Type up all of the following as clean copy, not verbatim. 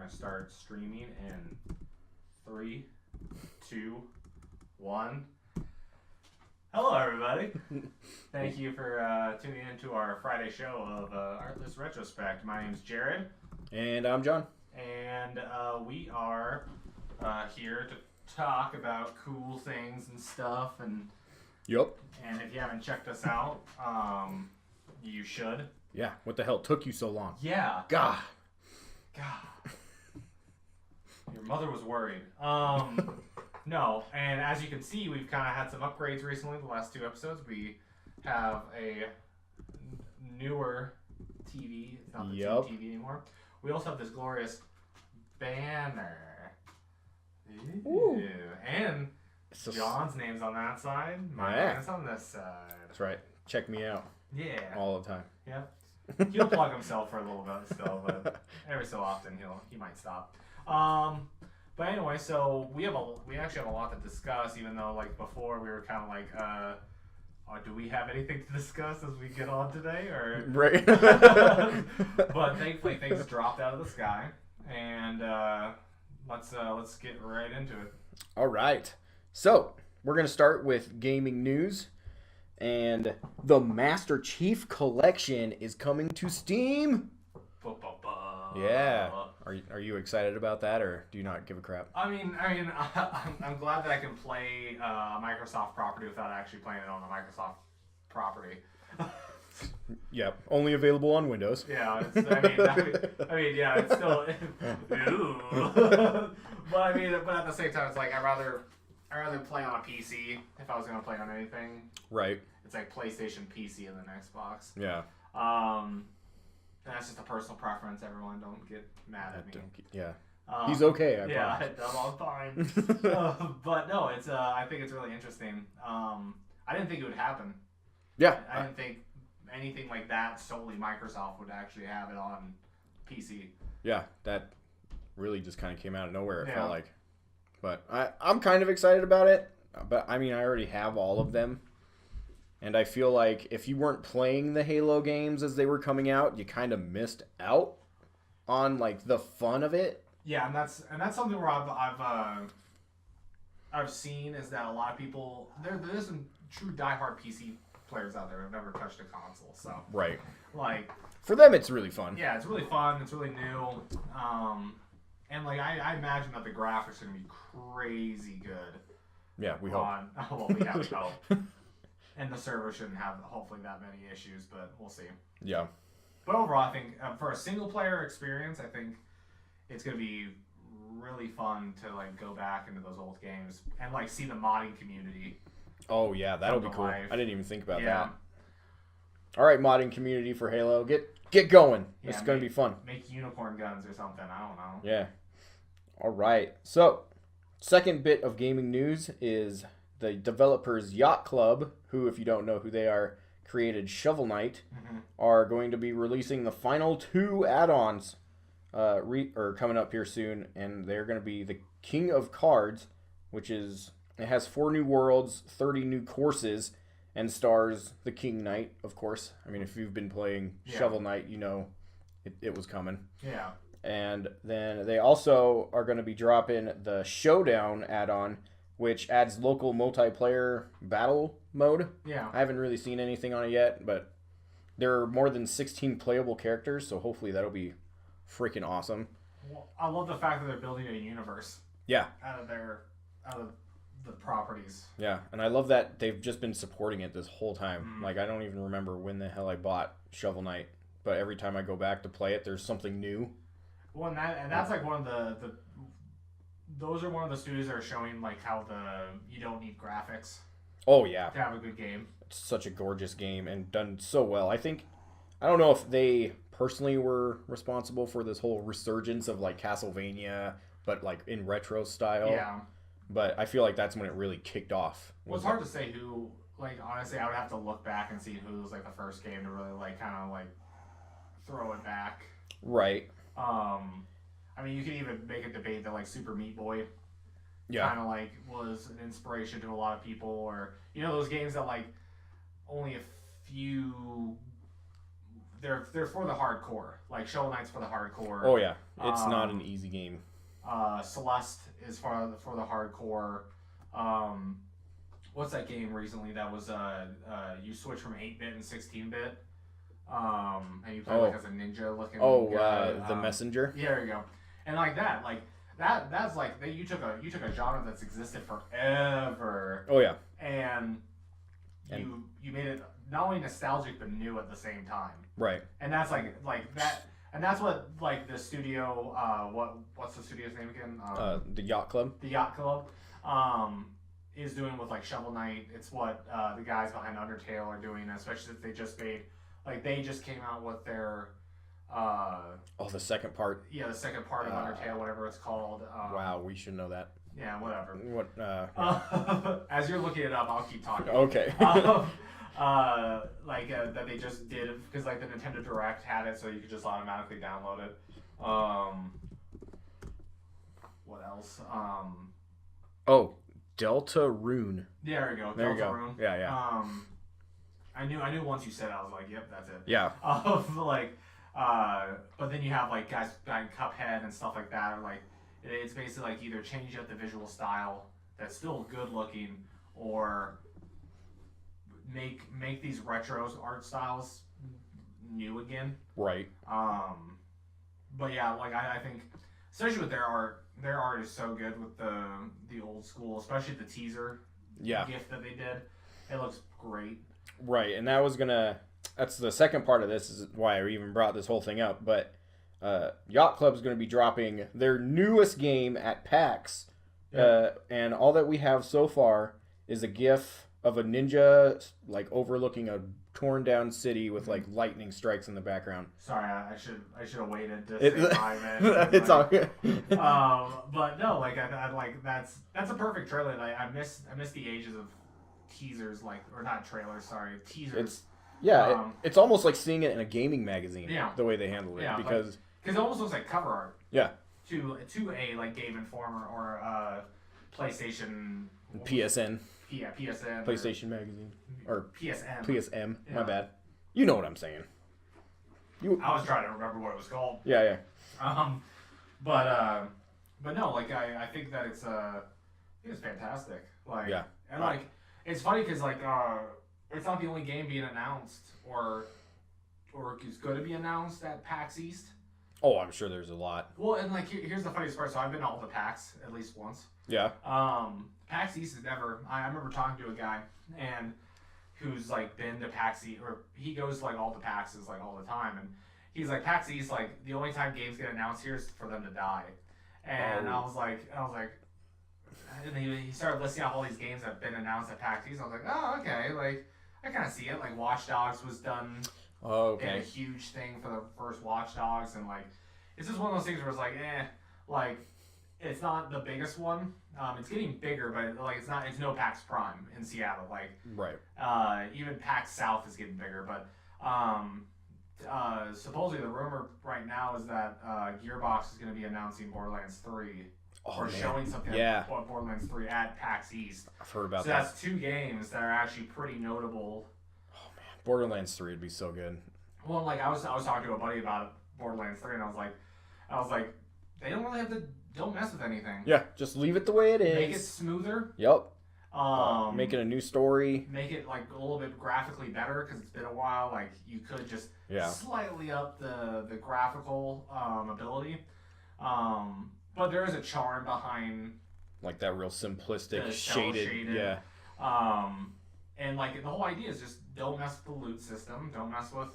going to start streaming in 3, 2, 1. Hello, everybody. Thank you for tuning in to our Friday show of Artless Retrospect. My name's Jared. And I'm John. And we are here to talk about cool things and stuff. And Yup. And if you haven't checked us out, you should. Yeah, what the hell took you so long? Yeah. God. Your mother was worried. No, and as you can see, we've kind of had some upgrades recently. The last 2 episodes, we have a newer TV. It's not the TV anymore. We also have this glorious banner. Ooh. And John's name's on that side. Mine's on this side. That's right. Check me out. Yeah. All the time. Yeah. He'll plug himself for a little bit still, but every so often he might stop. But anyway, so we actually have a lot to discuss, even though like before we were kind of like, do we have anything to discuss as we get on today, or right? But thankfully things dropped out of the sky, and let's get right into it. All right. So we're gonna start with gaming news, and the Master Chief Collection is coming to Steam. Yeah. Are you excited about that, or do you not give a crap? I mean, I'm glad that I can play a Microsoft property without actually playing it on a Microsoft property. Yep, only available on Windows. Yeah, yeah, it's still. But at the same time, it's like I'd rather play on a PC if I was gonna play on anything. Right. It's like PlayStation PC and then Xbox. Yeah. That's just a personal preference. Everyone, don't get mad at me. Yeah. He's okay. I'm fine. But no, it's. I think it's really interesting. I didn't think it would happen. Yeah. I didn't think anything like that solely Microsoft would actually have it on PC. Yeah, that really just kind of came out of nowhere. It felt like. But I'm kind of excited about it. But I mean, I already have all of them. And I feel like if you weren't playing the Halo games as they were coming out, you kind of missed out on like the fun of it. Yeah, and that's something where I've seen is that a lot of people there's some true diehard PC players out there who've never touched a console. So right, like for them it's really fun. Yeah, it's really fun. It's really new. And like I imagine that the graphics are gonna be crazy good. Yeah, we hope. Well, we have to hope. And the server shouldn't have, hopefully, that many issues, but we'll see. Yeah. But overall, I think for a single-player experience, I think it's going to be really fun to like go back into those old games and like see the modding community. Oh, yeah, that'll be cool. Life. I didn't even think about that. All right, modding community for Halo. Get going. It's going to be fun. Make unicorn guns or something. I don't know. Yeah. All right. So, second bit of gaming news is the developers Yacht Club, who, if you don't know who they are, created Shovel Knight, are going to be releasing the final 2 add-ons coming up here soon, and they're going to be the King of Cards, which is, it has 4 new worlds, 30 new courses, and stars the King Knight, of course. I mean, if you've been playing Shovel Knight, you know it was coming. Yeah. And then they also are going to be dropping the Showdown add-on, which adds local multiplayer battle mode. Yeah. I haven't really seen anything on it yet, but there are more than 16 playable characters, so hopefully that'll be freaking awesome. Well, I love the fact that they're building a universe. Yeah. Out of the properties. Yeah, and I love that they've just been supporting it this whole time. Like, I don't even remember when the hell I bought Shovel Knight, but every time I go back to play it, there's something new. Well, and that's like one of the those are one of the studios that are showing like how you don't need graphics. Oh yeah, to have a good game. It's such a gorgeous game and done so well. I don't know if they personally were responsible for this whole resurgence of like Castlevania, but like in retro style. Yeah. But I feel like that's when it really kicked off. Well, it's hard to say who. Like honestly, I would have to look back and see who was like the first game to really like kind of like throw it back. Right. I mean, you could even make a debate that like Super Meat Boy kind of like was an inspiration to a lot of people, or you know those games that like only a few they're for the hardcore. Like Shovel Knight's for the hardcore. Oh yeah, it's not an easy game. Celeste is for the hardcore. What's that game recently that was you switch from 8-bit and 16-bit, and you play like as a ninja looking. The Messenger. Yeah, there you go. And like that's like you took a genre that's existed forever. Oh yeah. And you made it not only nostalgic but new at the same time. Right. And that's like that. And that's what like the studio. What's the studio's name again? The Yacht Club. The Yacht Club. Is doing with like Shovel Knight. It's what the guys behind Undertale are doing, especially since they just came out with their the second part. Yeah, the second part of Undertale, whatever it's called. Wow, we should know that. Yeah, whatever. What? As you're looking it up, I'll keep talking. Okay. That they just did because like the Nintendo Direct had it, so you could just automatically download it. What else? Deltarune. There we go. There you go. Deltarune. Yeah. I knew once you said it, I was like, yep, that's it. Yeah. But then you have like guys like Cuphead and stuff like that. Or like, it's basically like either change up the visual style that's still good looking, or make these retro art styles new again. Right. But yeah, like I think, especially with their art is so good with the old school, especially the teaser gift that they did. It looks great. Right, and that's the second part of this, is why I even brought this whole thing up, but Yacht Club is going to be dropping their newest game at PAX, and all that we have so far is a GIF of a ninja like overlooking a torn down city with like lightning strikes in the background. Sorry, I should have waited to say bye, man. It's all good. But no, like I like that's a perfect trailer. Like I miss the ages of teasers, like, or not trailers, sorry, teasers. It's almost like seeing it in a gaming magazine. Yeah. The way they handled it, because it almost looks like cover art. Yeah. To a like Game Informer or PlayStation. PSN. Yeah, PSN. PlayStation magazine or PSM. PSM. Yeah. My bad. You know what I'm saying. I was trying to remember what it was called. Yeah. But no, like I think that it's fantastic. Like and like it's funny because like it's not the only game being announced or is going to be announced at PAX East. Oh, I'm sure there's a lot. Well, and like here's the funniest part. So I've been to all the PAX at least once. Yeah. PAX East is never. I remember talking to a guy and who's like been to PAX East, or he goes to like all the PAXs like all the time, and he's like PAX East, like the only time games get announced here is for them to die. And I was like, and he started listing off all these games that have been announced at PAX East. I was like, oh, okay, like I kind of see it. Like Watch Dogs was done. Oh, okay. They had a huge thing for the first Watch Dogs, and like it's just one of those things where it's like, like it's not the biggest one. It's getting bigger, but like it's no PAX Prime in Seattle. Like even PAX South is getting bigger, but supposedly the rumor right now is that Gearbox is going to be announcing Borderlands 3 showing something about Borderlands 3 at PAX East. I've heard about that. So that's two games that are actually pretty notable. Oh man, Borderlands 3 would be so good. Well, like I was talking to a buddy about Borderlands 3, and I was like, they don't really have to. Don't mess with anything. Yeah, just leave it the way it is. Make it smoother. Yep. Make it a new story. Make it like a little bit graphically better because it's been a while. Like you could just slightly up the graphical ability. But there is a charm behind like that real simplistic shaded. Yeah. And like the whole idea is just don't mess with the loot system. Don't mess with.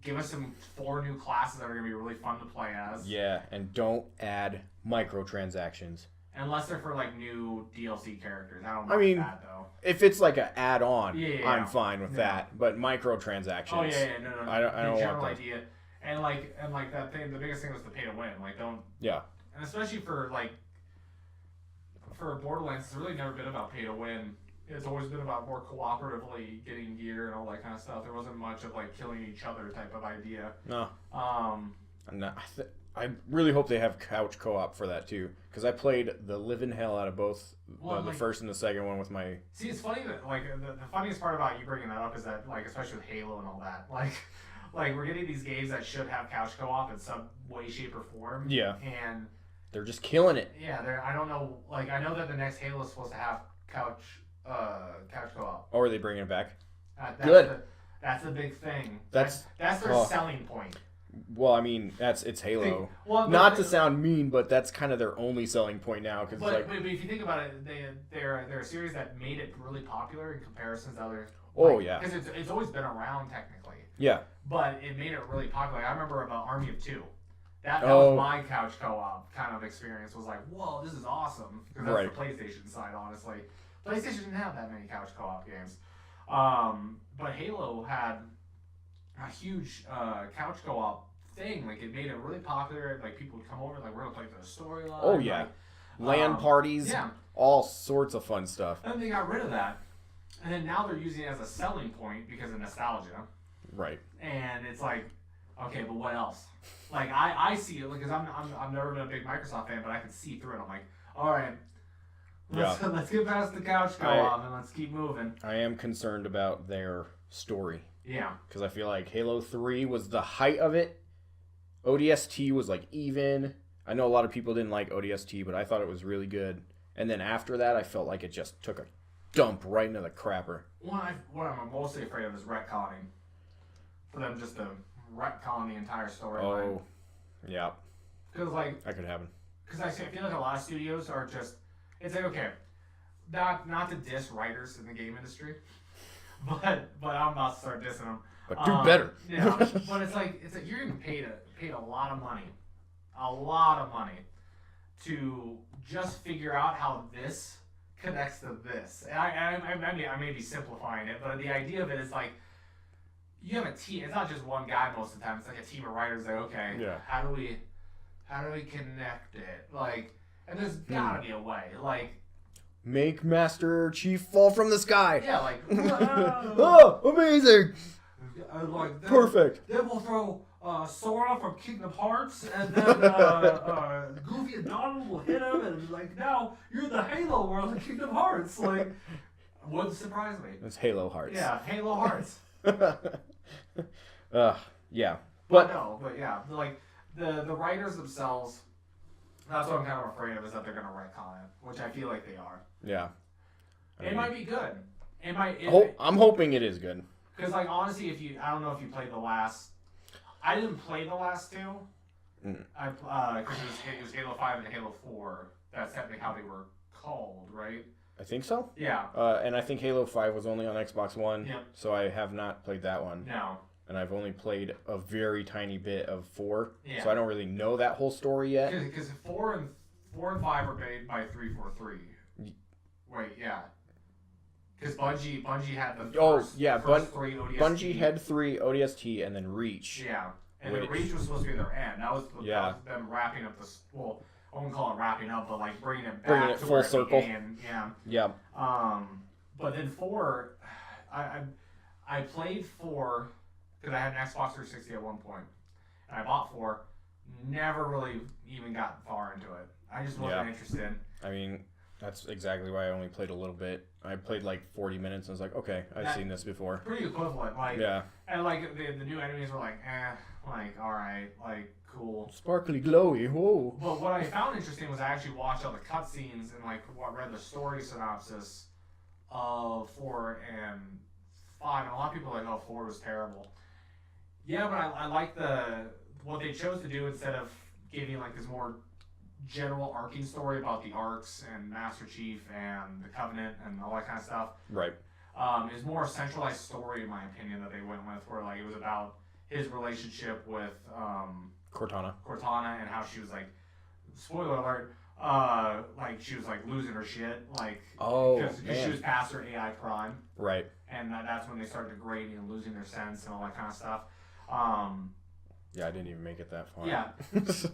Give us 4 new classes that are going to be really fun to play as. Yeah, and don't add microtransactions. Unless they're for like new DLC characters. I don't mind that though. If it's like an add-on, I'm fine with that. But microtransactions. Oh yeah, no. I don't general want that. idea. And like that thing, the biggest thing was the pay to win. Like don't. Yeah. And especially for Borderlands, it's really never been about pay to win. It's always been about more cooperatively getting gear and all that kind of stuff. There wasn't much of like killing each other type of idea. No. I really hope they have couch co-op for that too, because I played the living hell out of both the first and the second one with my. See, it's funny that like the funniest part about you bringing that up is that like especially with Halo and all that like we're getting these games that should have couch co-op in some way, shape, or form. Yeah. And they're just killing it. yeah, I don't know. Like I know that the next Halo is supposed to have couch co-op. Or are they bringing it back? Good. That's the big thing. That's their selling point. Well, I mean, it's Halo. Well, not to sound mean, but that's kind of their only selling point now. Cause but if you think about it, they're a series that made it really popular in comparison to other. Oh, yeah. Because it's always been around technically. Yeah. But it made it really popular. I remember about Army of Two. That was my couch co-op kind of experience. Was like, whoa, this is awesome. Because that's the PlayStation side, honestly. PlayStation didn't have that many couch co-op games. But Halo had a huge couch co-op thing. Like it made it really popular. Like people would come over, like we're gonna play the storyline. Oh yeah, LAN parties. Yeah, all sorts of fun stuff. And they got rid of that, and then now they're using it as a selling point because of nostalgia. Right. And it's like, okay, but what else? Like I see it because I'm never been a big Microsoft fan, but I can see through it. I'm like, all right. Let's get past the couch co-op and let's keep moving. I am concerned about their story. Yeah. Because I feel like Halo 3 was the height of it. ODST was like even. I know a lot of people didn't like ODST, but I thought it was really good. And then after that, I felt like it just took a dump right into the crapper. What I'm mostly afraid of is retconning. For them just to retcon the entire storyline. Oh, yeah. Because like that could happen. Because I feel like a lot of studios are just. It's like, okay, not to diss writers in the game industry, but I'm about to start dissing them. But do better. Yeah, but it's like you're getting paid a lot of money to just figure out how this connects to this. And I may be simplifying it, but the idea of it is like you have a team. It's not just one guy most of the time. It's like a team of writers. Like, okay, how do we connect it? Like. And there's gotta be a way, like... Make Master Chief fall from the sky! Yeah, like... oh, amazing! Like, perfect! Then we'll throw Sora from Kingdom Hearts, and then Goofy and Donald will hit him, and like, now you're the Halo world of Kingdom Hearts! Like, wouldn't surprise me. It's Halo Hearts. Yeah, Halo Hearts. Yeah. But yeah, like, the writers themselves... That's what I'm kind of afraid of is that they're going to retcon it, which I feel like they are. Yeah. It might be good. I'm hoping it is good. Because, like, honestly, I don't know if you played the last... I didn't play the last two. Because it was Halo 5 and Halo 4. That's technically how they were called, right? I think so. Yeah. And I think Halo 5 was only on Xbox One. Yep. So I have not played that one. No. And I've only played a very tiny bit of 4, yeah. So I don't really know that whole story yet. Because 4 and 5 are made by 343. Wait, yeah. Because Bungie had the first, first 3 ODST. Bungie had 3 ODST and then Reach. Yeah, and then Reach was supposed to be their end. That was them wrapping up this. Well, I wouldn't call it wrapping up, but like bringing it back to full circle. Yeah. Yeah. But then 4, I played 4. Because I had an Xbox 360 at one point. And I bought 4. Never really even got far into it. I just wasn't interested. I mean, that's exactly why I only played a little bit. I played like 40 minutes and was like, okay, I've seen this before. Pretty equivalent. Like, yeah. And like the new enemies were like, like, alright, like, cool. Sparkly glowy, whoa. But what I found interesting was I actually watched all the cutscenes and like read the story synopsis of 4 and 5. And a lot of people are like, oh, 4 was terrible. Yeah, but I like what they chose to do instead of giving like this more general arcing story about the arcs and Master Chief and the Covenant and all that kind of stuff. Right. Is more a centralized story in my opinion that they went with, where like it was about his relationship with Cortana and how she was like, spoiler alert, like she was like losing her shit, like because she was past her AI prime. Right. And that's when they started degrading and losing their sense and all that kind of stuff. Yeah, I didn't even make it that far. Yeah,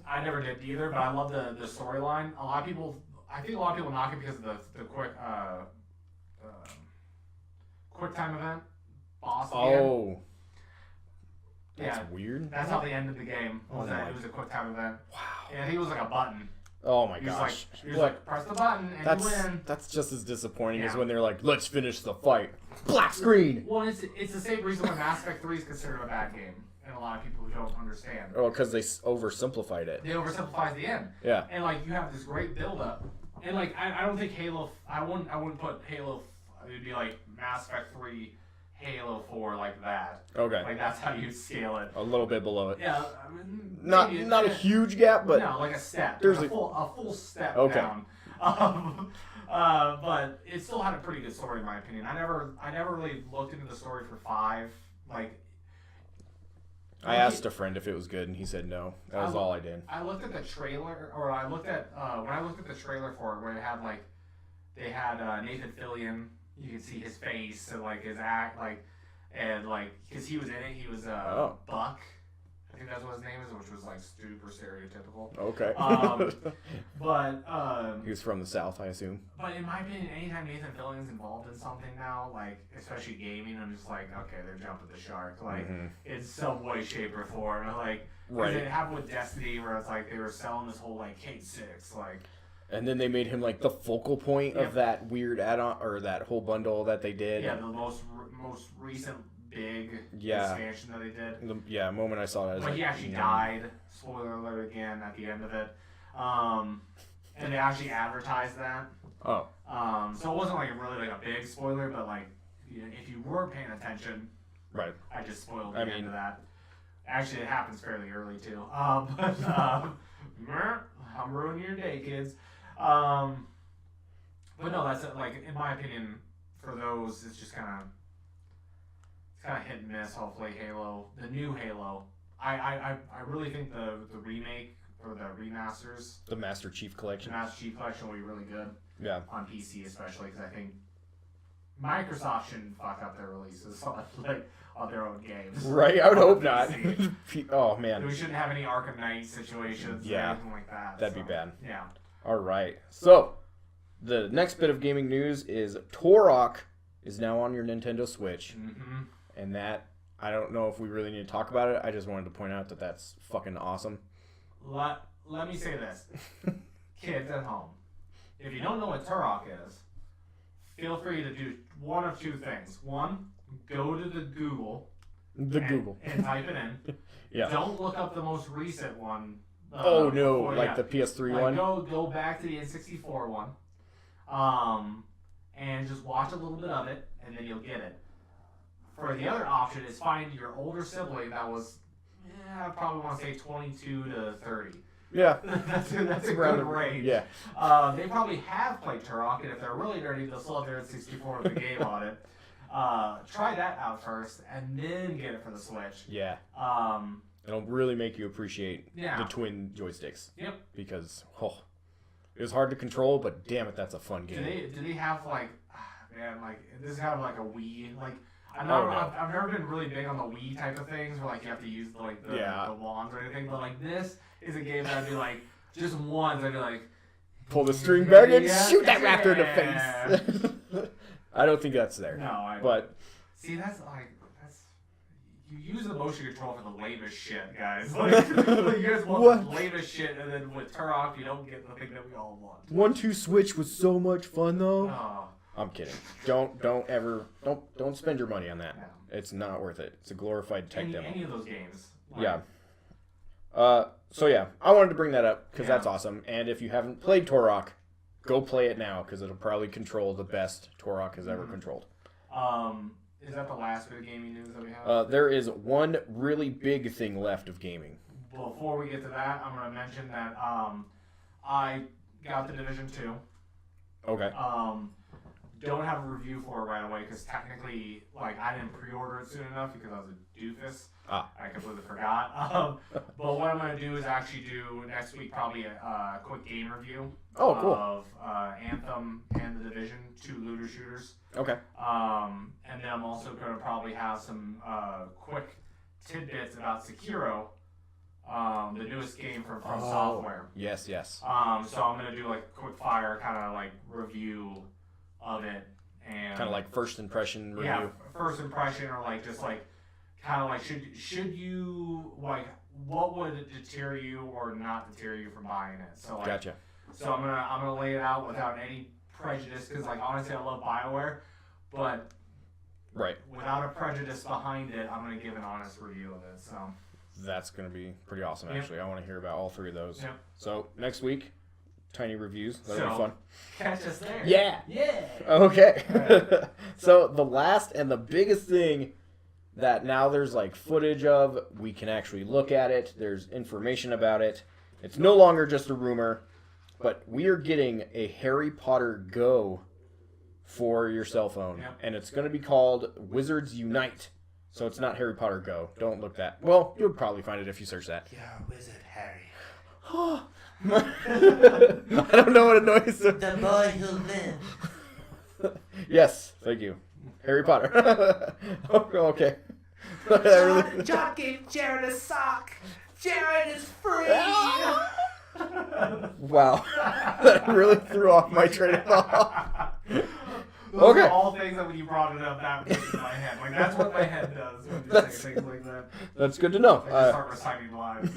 I never did either, but I love the storyline. I think a lot of people knock it because of the quick time event boss. Oh, that's weird. That's how they ended the game. It was a quick time event. Wow. And I think it was like a button. Oh my gosh. He was like, press the button and you win. That's just as disappointing as when they're like, let's finish the fight. Black screen. Well, it's the same reason why Mass Effect 3 is considered a bad game. and a lot of people who don't understand. Oh, because they oversimplified it. They oversimplified the end. Yeah. And like you have this great build up, and like I don't think Halo. I wouldn't put Halo. It'd be like Mass Effect 3, Halo 4, like that. Okay. Like that's how you scale it. A little bit below it. Yeah. I mean, not a huge gap, but no, like a step. There's a full step okay. down. But it still had a pretty good story in my opinion. I never really looked into the story for 5. Like. I asked a friend if it was good, and he said no. That was all I did. I looked at the trailer, or I looked at when I looked at the trailer for it, where it had like they had Nathan Fillion. You could see his face and like his act, like and like because he was in it, he was Buck. I think that's what his name is, which was like super stereotypical. Okay. But he was from the South, I assume. But in my opinion, anytime Nathan Fillion's involved in something now, like especially gaming, I'm just like, okay, they're jumping the shark, like in some way, shape, or form. Like, right. It happened with Destiny, where it's like they were selling this whole like K6, like. And then they made him like the focal point of that weird add-on or that whole bundle that they did. Yeah, the most recent big expansion that they did. The moment I saw that, but he actually died. Spoiler alert again at the end of it. And they actually advertised that. Oh. So it wasn't like really like a big spoiler, but like if you were paying attention, right? I just spoiled the end of that. Actually, it happens fairly early too. But I'm ruining your day, kids. But no, that's like in my opinion, for those, it's just kind of hit and miss. Hopefully, Halo, the new Halo, I really think the remake or the remasters, the Master Chief Collection, will be really good. Yeah, on PC especially because I think Microsoft shouldn't fuck up their releases on their own games. Right, I would hope not. Oh man, we shouldn't have any Arkham Knight situations or anything like that. That'd be bad. Yeah. All right. So, the next bit of gaming news is Turok is now on your Nintendo Switch. Mm-hmm. And that, I don't know if we really need to talk about it. I just wanted to point out that that's fucking awesome. Let me say this. Kids at home, if you don't know what Turok is, feel free to do one of two things. One, go to the Google. And type it in. Yeah. Don't look up the most recent one. Oh no, the PS3 one? Go back to the N64 one. And just watch a little bit of it, and then you'll get it. For the other option is find your older sibling that was, I probably want to say 22 to 30. Yeah. that's a good range. Yeah. They probably have played Turok, and if they're really nerdy, they'll still have their N64 with the game on it. Try that out first, and then get it for the Switch. Yeah. It'll really make you appreciate the twin joysticks. Yep. Because, it was hard to control, but damn it, that's a fun game. Do they have this is kind of like a Wii, I've never been really big on the Wii type of things where you have to use the wands or anything, but this is a game that I'd be like, just once I'd be like, pull the string back and shoot that raptor in the face. I don't think that's there. No, but see, that's you use the motion control for the lamest shit, guys. You guys want the lamest shit, and then with Turok, you don't get the thing that we all want. 1-2 Switch was so much fun, though. Oh. I'm kidding. Don't spend your money on that. No. It's not worth it. It's a glorified tech demo. Any of those games. Yeah. I wanted to bring that up because that's awesome. And if you haven't played Turok, go play it now because it'll probably control the best Turok has ever controlled. Is that the last bit of gaming news that we have? There is one really big thing left of gaming. Before we get to that, I'm going to mention that I got the Division 2. Okay. Don't have a review for it right away because technically, I didn't pre-order it soon enough because I was a doofus. I completely forgot. But what I'm going to do is actually do next week probably a quick game review of Anthem and the Division, 2 looter shooters. Okay. And then I'm also going to probably have some quick tidbits about Sekiro, the newest game from Software. Yes. So I'm going to do a quick fire kind of review of it, and kind of first impression review. Yeah, first impression, or should you what would deter you or not deter you from buying it? So gotcha. So I'm gonna lay it out without any prejudice because honestly I love BioWare, but Right. Without a prejudice behind it, I'm going to give an honest review of it. So that's going to be pretty awesome, actually. I want to hear about all three of those. Yep. So next week, tiny reviews. That'll be fun. Catch us there. Yeah. Yeah. Okay. Right. So the last and the biggest thing that now there's like footage of, we can actually look at it. There's information about it. It's no longer just a rumor, but we are getting a Harry Potter Go for your cell phone. Yep. And it's going to be called Wizards Unite. So it's not Harry Potter Go. Don't look that. Well, you'll probably find it if you search that. You're a wizard, Harry. I don't know what annoys him. The boy who lived. Yes, thank you. Harry Potter. Okay. John gave Jared a sock. Jared is free. Wow. That really threw off my train of thought. Those are all things that when you brought it up, that was in my head. Like, that's what my head does when you say things like that. That's good to know. I just start reciting lines.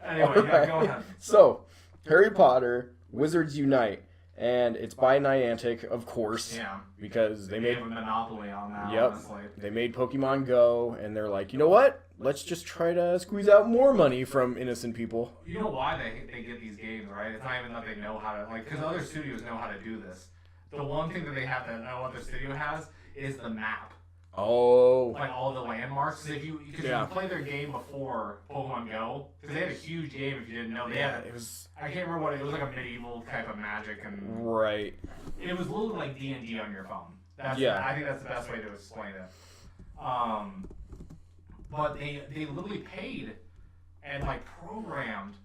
Anyway, yeah, go ahead. So, Harry Potter, Wizards Unite, and it's by Niantic, of course. Yeah. Because they made have a monopoly on that, Yep. honestly. They made Pokemon Go, and they're like, you know what? Let's just try to squeeze out more money from innocent people. You know why they get these games, right? It's not even that they know how to, like, because other studios know how to do this. The one thing that they have that no other studio has is the map. Oh. Like all the landmarks. Because if you play their game before Pokemon Go, because they had a huge game if you didn't know. They had it was. I can't remember what it was, like a medieval type of magic, and Right. it was literally like D&D on your phone. I think that's the best way to explain it. But they literally paid and like programmed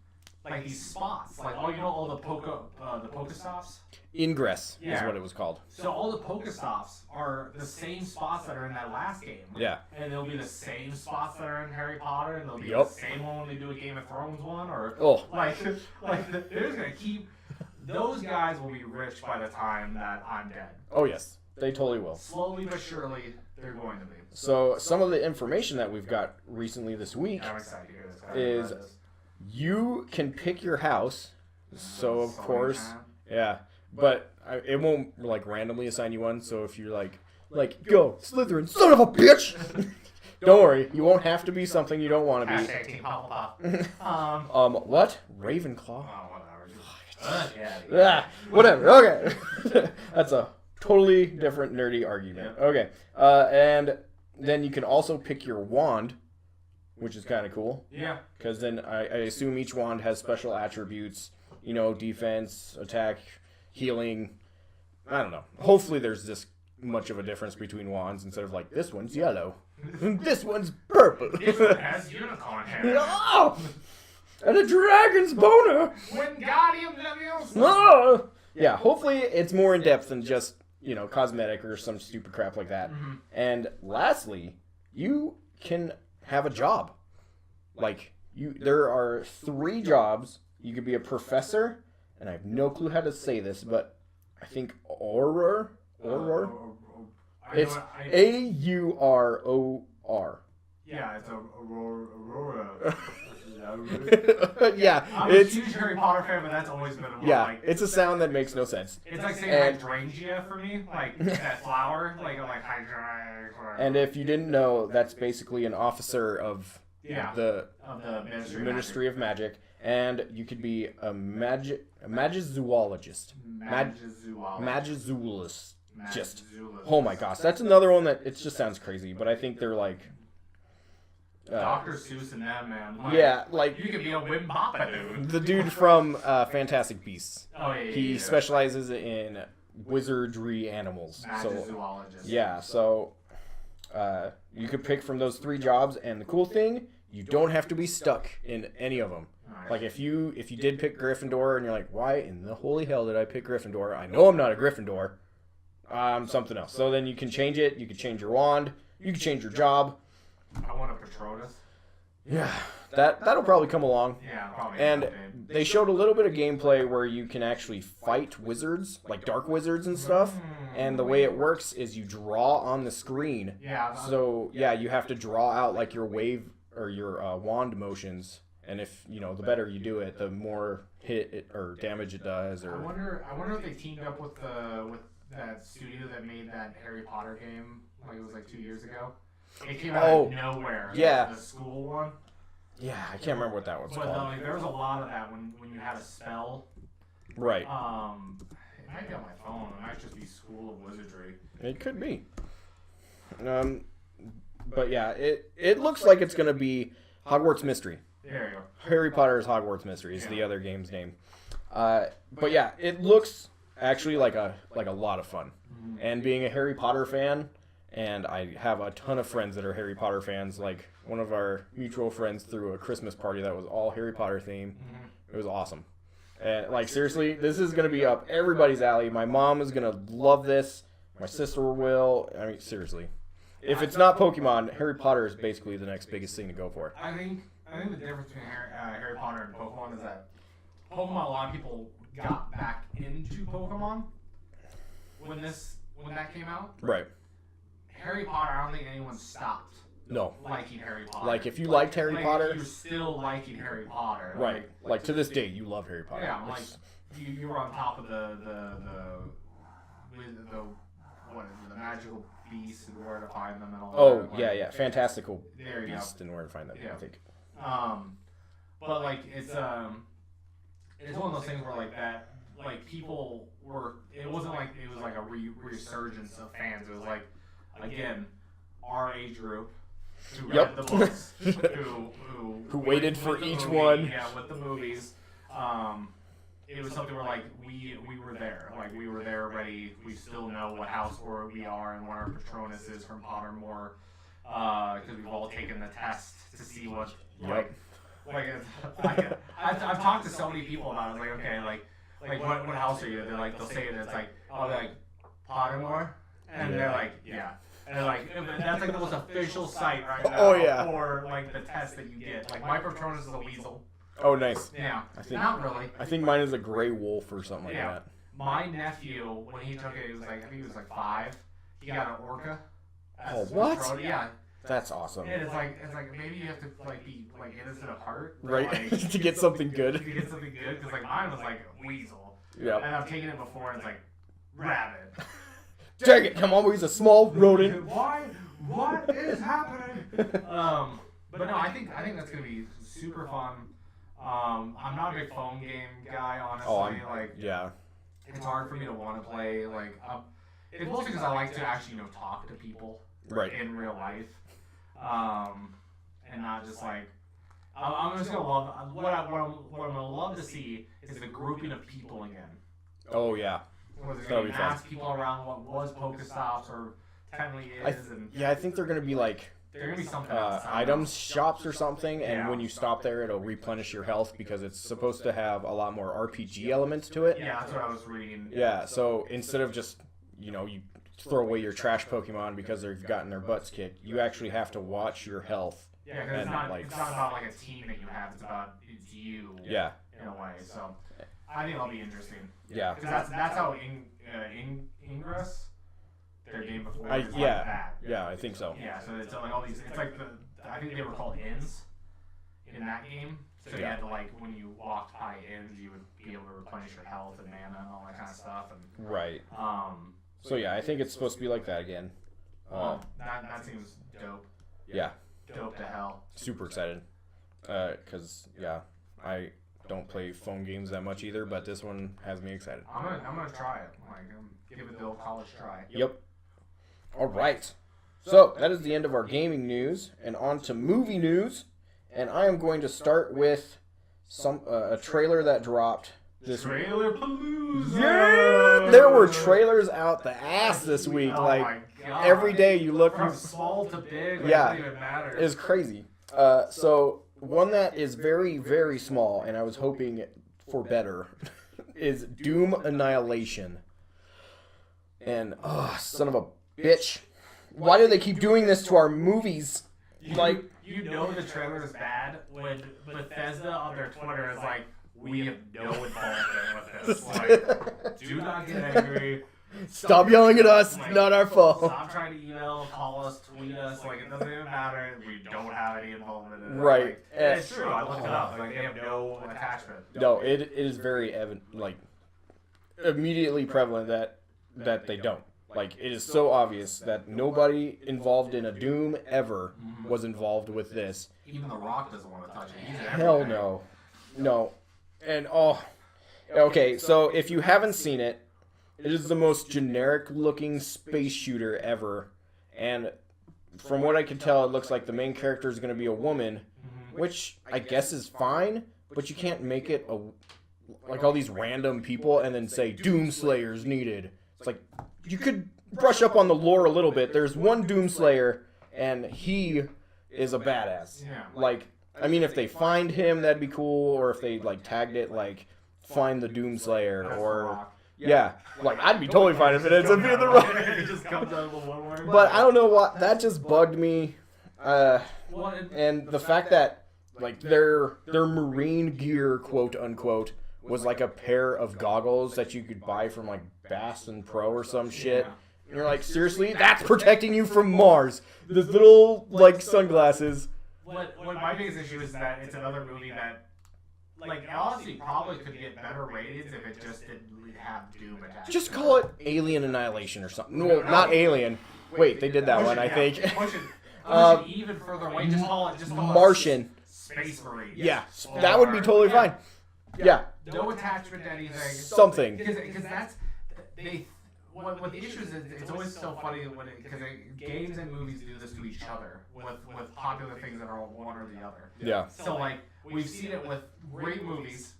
like these spots, like all the Pokestops. Ingress is what it was called. So all the Pokestops are the same spots that are in that last game. Yeah. And they'll be the same spots that are in Harry Potter, and they'll be Yep. the same one when they do a Game of Thrones one, or like they're just gonna keep. Those guys will be rich by the time that I'm dead. Oh yes, they totally will. Slowly but surely, they're going to be. So some of the information that we've got recently this week I'm excited to hear this. is you can pick your house. So of course, yeah, but it won't like randomly assign you one. So if you're like go Slytherin, son of a bitch. Don't worry, you won't have to be something you don't want to be. Hashtag Team Hufflepuff. What? Ravenclaw? Oh, whatever. Whatever. Okay. That's a totally different nerdy argument. Okay. And then you can also pick your wand, which is kind of cool. Yeah. Because then I assume each wand has special attributes. You know, defense, attack, healing. I don't know. Hopefully there's this much of a difference between wands instead of like, this one's yellow. This one's purple. This one has unicorn hair. Oh! And a dragon's boner. Wingardium Leviosa. No. Yeah, hopefully it's more in depth than just, cosmetic or some stupid crap like that. Mm-hmm. And lastly, you can have a job. Like, there are 3 jobs. You could be a professor, and I have no clue how to say this, but I think Auror? It's A-U-R-O-R. Yeah, it's Aurora. Yeah, I'm a huge Harry Potter fan, but that's always been a yeah. It's a sound that makes no sense. It's like saying hydrangea for me, like that flower, like hydrangea. And if you didn't know, that's basically an officer of the Ministry of Magic, and you could be a magizoologist. Magizoologist. Just. Oh my gosh, that's another one that it just sounds crazy, but I think they're like. Dr. Seuss and that, man. Like you could be a Wimbapa dude. The dude from Fantastic Beasts. Oh yeah. He specializes in wizardry animals. Magizoologist. Yeah, so you could pick from those 3 jobs, and the cool thing, you don't have to be stuck in any of them. Right. Like if you did pick Gryffindor, and you're like, why in the holy hell did I pick Gryffindor? I know I'm not a Gryffindor. I'm something else. So then you can change it. You can change your wand. You can change your job. I want a Patronus. Yeah, that'll probably come along. Yeah, probably. And they showed a little bit of gameplay where you can actually fight wizards, like dark wizards and stuff. And the way it works is you draw on the screen. Yeah. So yeah, you have to draw out like your wave or your wand motions. And if the better you do it, the more hit it or damage it does. Or I wonder if they teamed up with that studio that made that Harry Potter game, like it was like 2 years ago. It came out of nowhere. Yeah. The school one. Yeah, I can't remember what that was called. Like, there was a lot of that when you had a spell. Right. It might be on my phone. It might just be School of Wizardry. It could be. But yeah, it looks like it's gonna be Hogwarts Mystery. There you go. Harry Potter's Hogwarts Mystery is the other game's name. But yeah, it looks actually like a lot of fun. Mm-hmm. And being a Harry Potter fan, and I have a ton of friends that are Harry Potter fans. Like one of our mutual friends threw a Christmas party that was all Harry Potter themed. Mm-hmm. It was awesome. And like seriously, this is gonna be up everybody's alley. My mom is gonna love this. My sister will. I mean, seriously. If it's not Pokemon, Harry Potter is basically the next biggest thing to go for. I think the difference between Harry Potter and Pokemon is that Pokemon, a lot of people got back into Pokemon when that came out. Right. Harry Potter, I don't think anyone stopped No. liking Harry Potter. Like if you liked Harry Potter, you're still liking Harry Potter. right? Like to this day, you love Harry Potter. Yeah, like you were on top of the what is it, the magical beasts and where to find them and all that. Oh yeah, fantastical There you beast and where to find them. Yeah. I think. But like it's one of those things where like that, like people were. It wasn't like it was like a resurgence of fans. It was like, again, our age group who read the books, who waited for each one. Yeah, with the movies. It was something where like we were there, like we were there ready. We still know what house we are and what our Patronus is from Pottermore, because we've all taken the test to see what I've talked to so many people about it. Like, okay, like what house are you? They're like, they'll say it. It's like, oh, they're like Pottermore, and they're like, yeah. And they're like, that's like the most official site right now. Oh yeah. For like the test that you get. Like my Patronus is a weasel. Oh nice. Yeah. I think Not really. I think mine is a gray wolf or something like Yeah. that. My nephew, when he took it, he was like, I think he was like 5. He got an orca. Oh, what? Yeah. That's awesome. And it's like maybe you have to like be like innocent of heart, but, Right. like, To get something to good. get something good, because like mine was like weasel. Yeah. And I've taken it before, and it's like rabbit. Dang it! Come on, he's a small rodent. Why? What is happening? But no, I think that's gonna be super fun. I'm not a big phone game guy, honestly. Yeah. It's hard for me to want to play. Like, it's mostly because I like to actually, talk to people Right. in real life, and not just like. I'm just gonna love what I'm gonna love to see is the grouping of people again. Oh yeah. Where there's That'll gonna be be fun. mass people around what was Pokestops or technically is, and Yeah, I think they're gonna be like they're gonna be something else. items shops or something, and Yeah. when you stop there, it'll replenish your health because it's supposed to have a lot more RPG elements to it. Yeah, that's what I was reading. Yeah, so instead of just, you throw away your trash Pokemon because they've gotten their butts kicked, you actually have to watch your health. Yeah, because And, it's not about like a team that you have. It's you. Yeah. In a way, so I think that'll be interesting. Yeah. Because that's how Ingress, their game before, is like yeah. that. Yeah, I think so. Yeah, so it's like all these. It's like I think they were called inns in that game. So you had to like when you walked by inns, you would be able to replenish your health and mana and all that kind of stuff. And Right. So yeah, I think it's supposed to be like that again. that seems dope. Yeah. Dope to hell. Super excited. Cause yeah, I don't play phone games that much either, but this one has me excited. I'm gonna try it. Like give it the old college try. Yep. All right. So that is the end of our gaming news, and on to movie news. And I am going to start with a trailer that dropped this week. Trailer-Paloozas! Yeah! There were trailers out the ass this week. Oh like my God. every day you look. From small to big, it Yeah. doesn't even matter. It's crazy. So one that is very, very small, and I was hoping for better, is Doom Annihilation. And son of a bitch! Why do they keep doing this to our movies? Like, you know the trailer is bad when Bethesda on their Twitter is like, we have no involvement with this. Like, do not get angry. stop yelling at us. Like, It's not our fault. Stop trying to email, call us, tweet us. Like, it doesn't even matter. We don't have any involvement in it. Right. Like, and it's true. I looked it up. Like, they have no attachment. No, it is very immediately prevalent that that they don't. Like, it is so obvious that nobody involved in a Doom ever was involved with this. Even The Rock doesn't want to touch it. He's Hell everything. no. No. And, okay, so if you haven't seen it, it is the most generic-looking space shooter ever. And from what I can tell, it looks like the main character is going to be a woman, which I guess is fine, but you can't make it like all these random people and then say Doomslayer's needed. It's like, you could brush up on the lore a little bit. There's one Doomslayer, and he is a badass. Yeah. Like, I mean, if they find him, that'd be cool, or if they, like, tagged it, like, find the Doomslayer, That's The or... Rock. Yeah, like, I'd be totally fine if it ends up being The Rock. It just comes out of the one word. But I don't know what, that just bugged me. And the fact that, like, their marine gear, quote unquote, was like a pair of goggles that you could buy from, like, Bass and Pro or some shit. And you're like, seriously? That's protecting you from Mars. Those little, like, sunglasses. What my biggest issue is that it's another movie that, like, honestly probably could get better ratings if it just didn't have Doom attached. Just call it Alien Annihilation or something. No, not Alien. Wait, they did that one, I think. Push it even further away. Just call it Martian. Space Marine. Yeah, that would be totally fine. Yeah. No attachment to anything. Something. Because that's they. What the issue is, it's always so funny because games and movies do this to each other with popular things that are one or the other. Yeah. So like we've seen it with great movies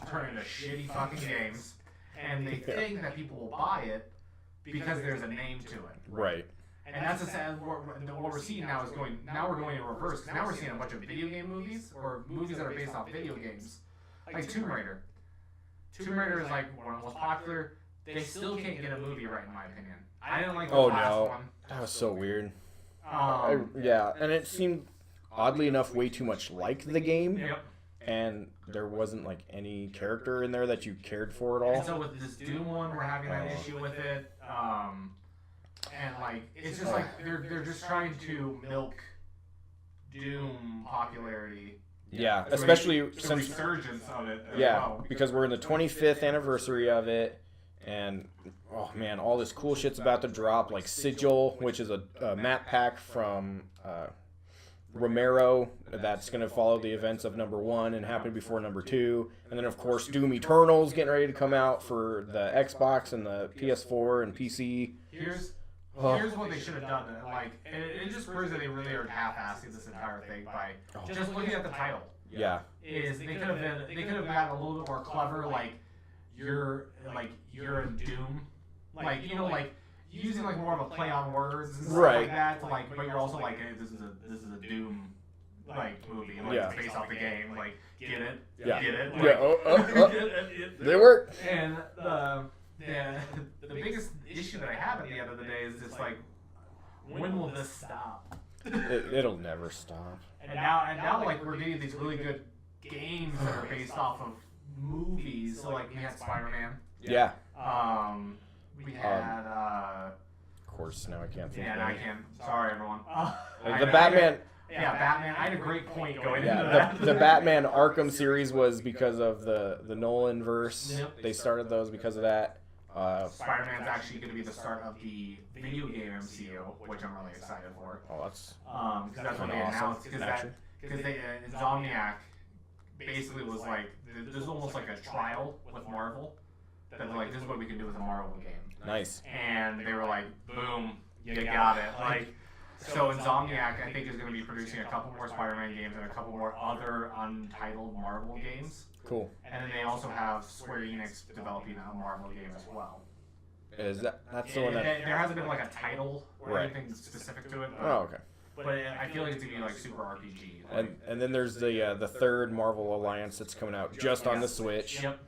turn into shitty fucking games, and they think that people will buy it because there's a name to it. Right. And that's what we're seeing now is we're going in reverse. Because now we're seeing a bunch of video game movies or movies that are based off video games, like Tomb Raider. Tomb Raider is like one of the most popular. They still can't get a movie right, in my opinion. I didn't like the last one. That was so weird. Um, Yeah, and it seemed, oddly enough, way too much like the game. Yep. And there wasn't, like, any character in there that you cared for at all. And so with this Doom one, we're having that issue with it. And, like, it's just like they're just trying to milk Doom popularity. Yeah, especially the since... resurgence of it. Because we're in the 25th anniversary of it. And, oh man, all this cool shit's about to drop, like Sigil, which is a map pack from Romero that's going to follow the events of number 1 and happen before number 2. And then, of course, Doom Eternal's getting ready to come out for the Xbox and the PS4 and PC. Here's what they should have done. Like, and it just proves that they really are half-assing this entire thing by just looking at the title. Yeah. They could have had a little bit more clever, like, you're in Doom, like, you know, like using like more of a play on words and stuff like that, to, like, but you're also like, hey, this is a Doom like movie, like it's based off the game, like, get it, Yeah. get it, Yeah. They work. And the biggest issue that I have at the end of the day is just like, when will this stop? It'll never stop. And now like we're getting these really good games that are based off of movies. So like we had Spider-Man. Yeah. We had Of course, now I can't think yeah, of no, I it. can't. Sorry, everyone. The Batman. Batman. I had a great point going into Yeah, that. the Batman Arkham series was because of the Nolan verse. Yep. They started those because of that. Spider-Man's actually going to be the start of the video game MCU, which I'm really excited for. Oh, that's Because that's what they kinda awesome, announced. Because they Insomniac basically was like, there's almost like a trial with Marvel. That like, this is what we can do with a Marvel game. nice. And they were like, boom, you got it. Like, so Insomniac, I think, is going to be producing a couple more Spider-Man games and a couple more other untitled Marvel games. Cool. And then they also have Square Enix developing a Marvel game as well. Is that's the one that? There hasn't been like a title or Right. anything specific to it. But, Oh, okay. But I feel like it's going to be like super RPG. Like, And then there's the third Marvel Alliance that's coming out just on the Switch. Yep.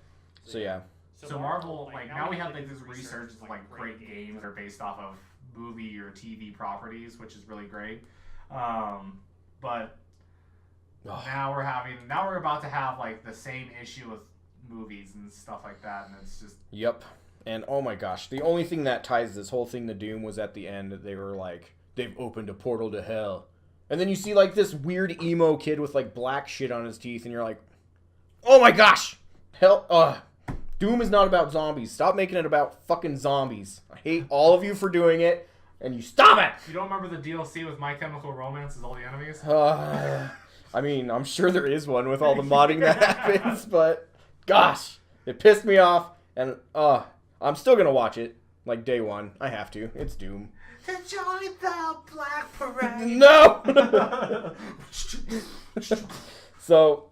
So yeah. So Marvel, like, now we have like this research of like great games that are based off of movie or TV properties, which is really great. But now we're about to have like the same issue with movies and stuff like that, and it's just Yep. And oh my gosh, the only thing that ties this whole thing to Doom was at the end. They were like, they've opened a portal to hell. And then you see like this weird emo kid with like black shit on his teeth, and you're like, oh my gosh, hell, Doom is not about zombies. Stop making it about fucking zombies. I hate all of you for doing it, and you stop it! You don't remember the DLC with My Chemical Romance as all the enemies? I mean, I'm sure there is one with all the modding that happens, but gosh, it pissed me off, and I'm still gonna watch it, like day one. I have to. It's Doom. To join the Black Parade. No! So,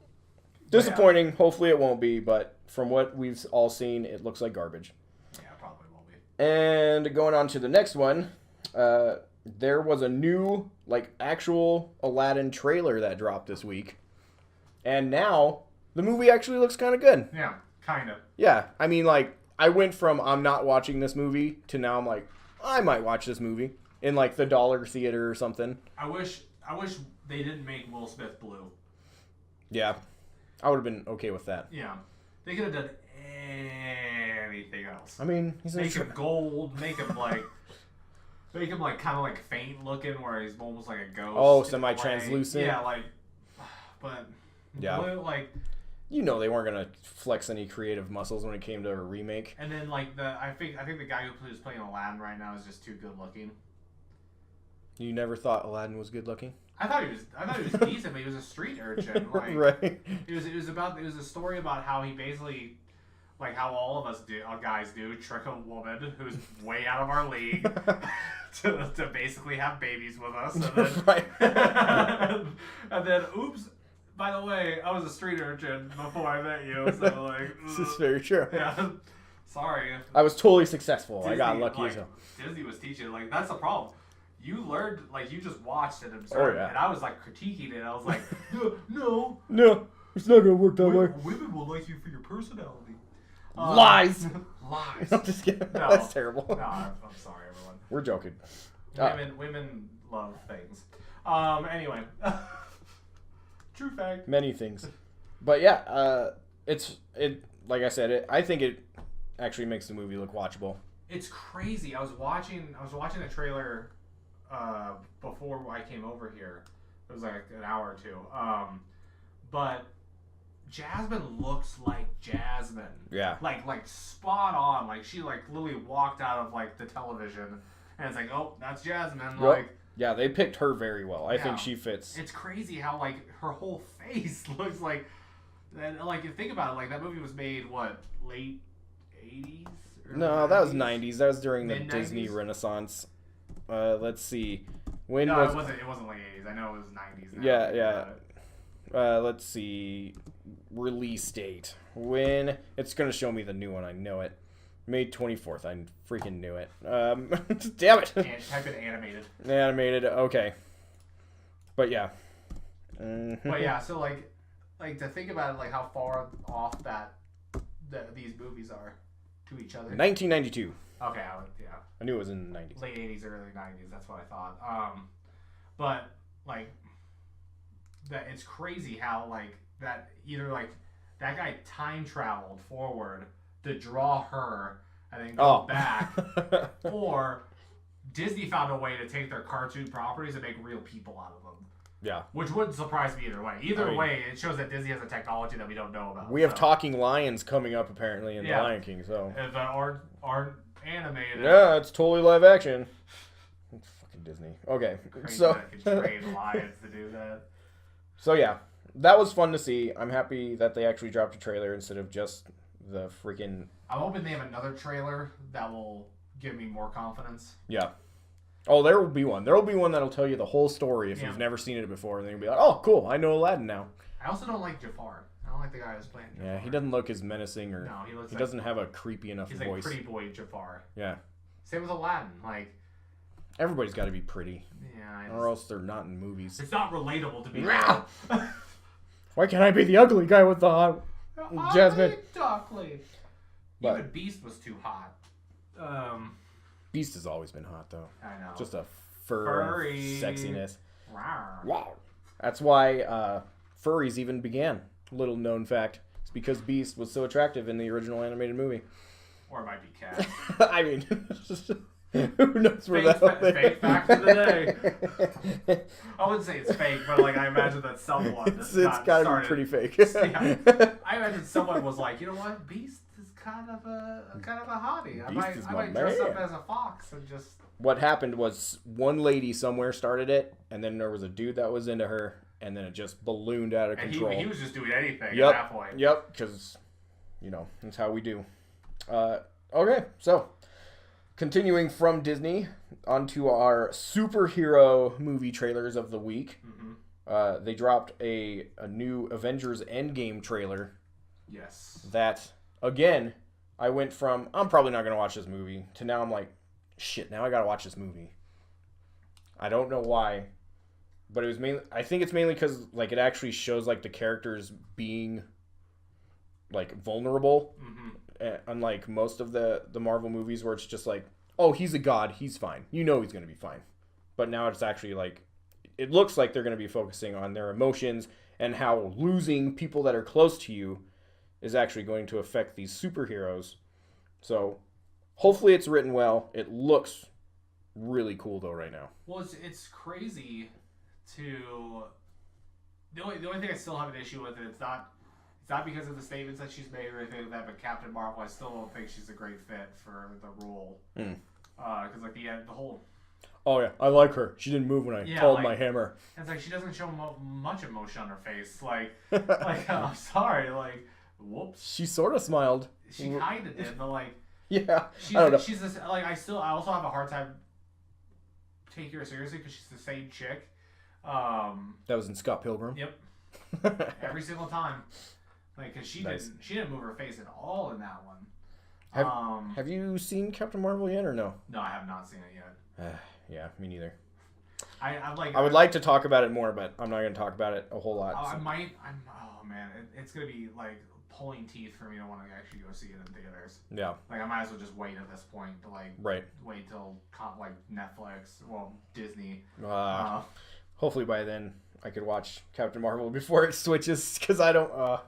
disappointing. Yeah. Hopefully it won't be, but from what we've all seen, it looks like garbage. Yeah, probably won't be. And going on to the next one, there was a new, like, actual Aladdin trailer that dropped this week. And now, the movie actually looks kind of good. Yeah, kind of. Yeah, I mean, like, I went from I'm not watching this movie to now I'm like, I might watch this movie in, like, the Dollar Theater or something. I wish they didn't make Will Smith blue. Yeah, I would have been okay with that. Yeah, they could have done anything else. I mean, he's make him gold, make him like kind of like faint looking, where he's almost like a ghost. Oh, semi-translucent. Yeah, like, but yeah, blue, like, you know, they weren't gonna flex any creative muscles when it came to a remake. And then like I think the guy who's playing Aladdin right now is just too good looking. You never thought Aladdin was good looking? I thought he was decent, but he was a street urchin. Like, right. It was a story about how he basically, like how all of us guys do, trick a woman who's way out of our league to basically have babies with us, and then, right. and then oops, by the way, I was a street urchin before I met you, so like this is very true. Yeah, sorry. I was totally successful. Disney, I got lucky like, as hell. Disney was teaching, like, that's the problem. You learned, like, you just watched and observed, and I was, like, critiquing it. I was like, no, it's not gonna work that way. Women will like you for your personality. Lies. Lies. I'm just kidding. No. That's terrible. No, I'm sorry, everyone. We're joking. Women love things. Anyway. True fact. Many things. But yeah, like I said, I think it actually makes the movie look watchable. It's crazy. I was watching the trailer before I came over here. It was like an hour or two. But Jasmine looks like Jasmine. Yeah. Like spot on. Like she like literally walked out of like the television, and it's like, oh, that's Jasmine. Yep. Like. Yeah, they picked her very well. I think she fits. It's crazy how like her whole face looks like. And like you think about it, like that movie was made what, late 80s? No, that was 90s. That was during the Mid-90s? Disney Renaissance. Let's see. It wasn't late 80s. I know it was 90s. Now, yeah. Let's see. Release date. When it's gonna show me the new one. I know it. May 24th. I freaking knew it. Damn it. Type in animated. Animated. Okay. But yeah. But yeah. So like to think about it, like how far off these movies are to each other. 1992. Okay. Yeah. I knew it was in the 90s. Late 80s, early 90s. That's what I thought. But like that, it's crazy how like that either like that guy time traveled forward to draw her and then go back, or Disney found a way to take their cartoon properties and make real people out of them. Yeah. Which wouldn't surprise me either way. Either way, it shows that Disney has a technology that we don't know about. We have talking lions coming up apparently in The Lion King, so. If aren't animated. Yeah, it's totally live action. It's fucking Disney. Okay. Crazy so that it can train lions to do that. So yeah, that was fun to see. I'm happy that they actually dropped a trailer instead of just the freaking... I'm hoping they have another trailer that will give me more confidence. Yeah. Oh, there will be one. There will be one that'll tell you the whole story if you've never seen it before. And then you'll be like, oh, cool, I know Aladdin now. I also don't like Jafar. I don't like the guy who's playing Jafar. Yeah, he doesn't look as menacing or... No, he doesn't have a creepy enough he's voice. He's like pretty boy Jafar. Yeah. Same with Aladdin. Like... Everybody's got to be pretty. Yeah. Or else they're not in movies. It's not relatable to be... Why can't I be the ugly guy with the hot... Jasmine? Exactly. Even Beast was too hot. Beast has always been hot, though. I know. Just a furry sexiness. Rawr. Wow. That's why furries even began. Little known fact. It's because Beast was so attractive in the original animated movie. Or it might be cat. I mean, who knows where that'll be. Fake fact of the day. I wouldn't say it's fake, but like I imagine that someone it's got to be pretty fake. Yeah. I imagine someone was like, you know what, Beast is kind of a hobby. I Beast is my might dress up man. as a fox and just. What happened was one lady somewhere started it, and then there was a dude that was into her, and then it just ballooned out of control. He was just doing anything Yep. at that point. Yep, because, that's how we do. Okay, so continuing from Disney onto our superhero movie trailers of the week. Mm-hmm. They dropped a new Avengers End Game trailer. Yes. That, again, I went from, I'm probably not going to watch this movie, to now I'm like, shit, now I got to watch this movie. I don't know why, but it was mainly, I think it's mainly because, like, it actually shows, like, the characters being, like, vulnerable. Mm-hmm. Unlike most of the Marvel movies where it's just like, oh, he's a god, he's fine. You know he's going to be fine. But now it's actually like, it looks like they're going to be focusing on their emotions and how losing people that are close to you is actually going to affect these superheroes. So hopefully it's written well. It looks really cool though right now. Well, it's crazy to... The only thing I still have an issue with it, it's not because of the statements that she's made or anything like that, but Captain Marvel, I still don't think she's a great fit for the role. Because like the whole... Oh yeah, I like her. She didn't move when I called my hammer. It's like she doesn't show much emotion on her face. Like I'm sorry, like, whoops. She sort of smiled. She kind of did, but like... Yeah, she's, I don't know. She's this, like, I also have a hard time taking her seriously because she's the same chick. That was in Scott Pilgrim. Yep. Every single time. Like, because she didn't move her face at all in that one. Have you seen Captain Marvel yet or no? No, I have not seen it yet. Yeah, me neither. I would like to talk about it more, but I'm not going to talk about it a whole lot. Oh man, it's gonna be like pulling teeth for me to want to actually go see it in theaters. Yeah. Like I might as well just wait at this point to like wait till like Netflix, well Disney. Hopefully by then I could watch Captain Marvel before it switches, because I don't.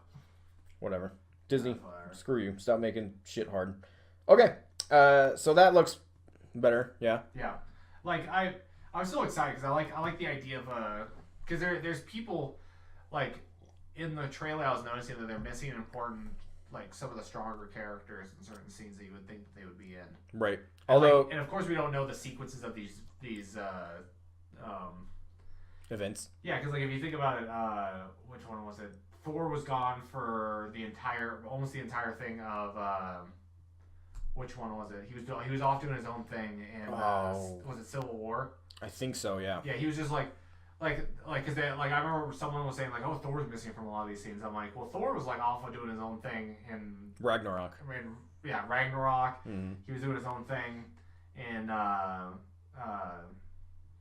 Whatever. Disney, screw you. Stop making shit hard. Okay. So that looks better. Yeah. Yeah. Like I'm so excited because I like the idea of because there's people like in the trailer I was noticing that they're missing important like some of the stronger characters in certain scenes that you would think they would be in. Right. Although and of course we don't know the sequences of these events. Yeah, because like if you think about it, which one was it? Thor was gone for almost the entire thing of which one was it? He was off doing his own thing in was it Civil War? I think so. Yeah. Yeah, he was just like because I remember someone was saying like, oh, Thor's missing from a lot of these scenes. I'm like, well, Thor was like off doing his own thing in Ragnarok. I mean, yeah, Ragnarok. Mm-hmm. He was doing his own thing in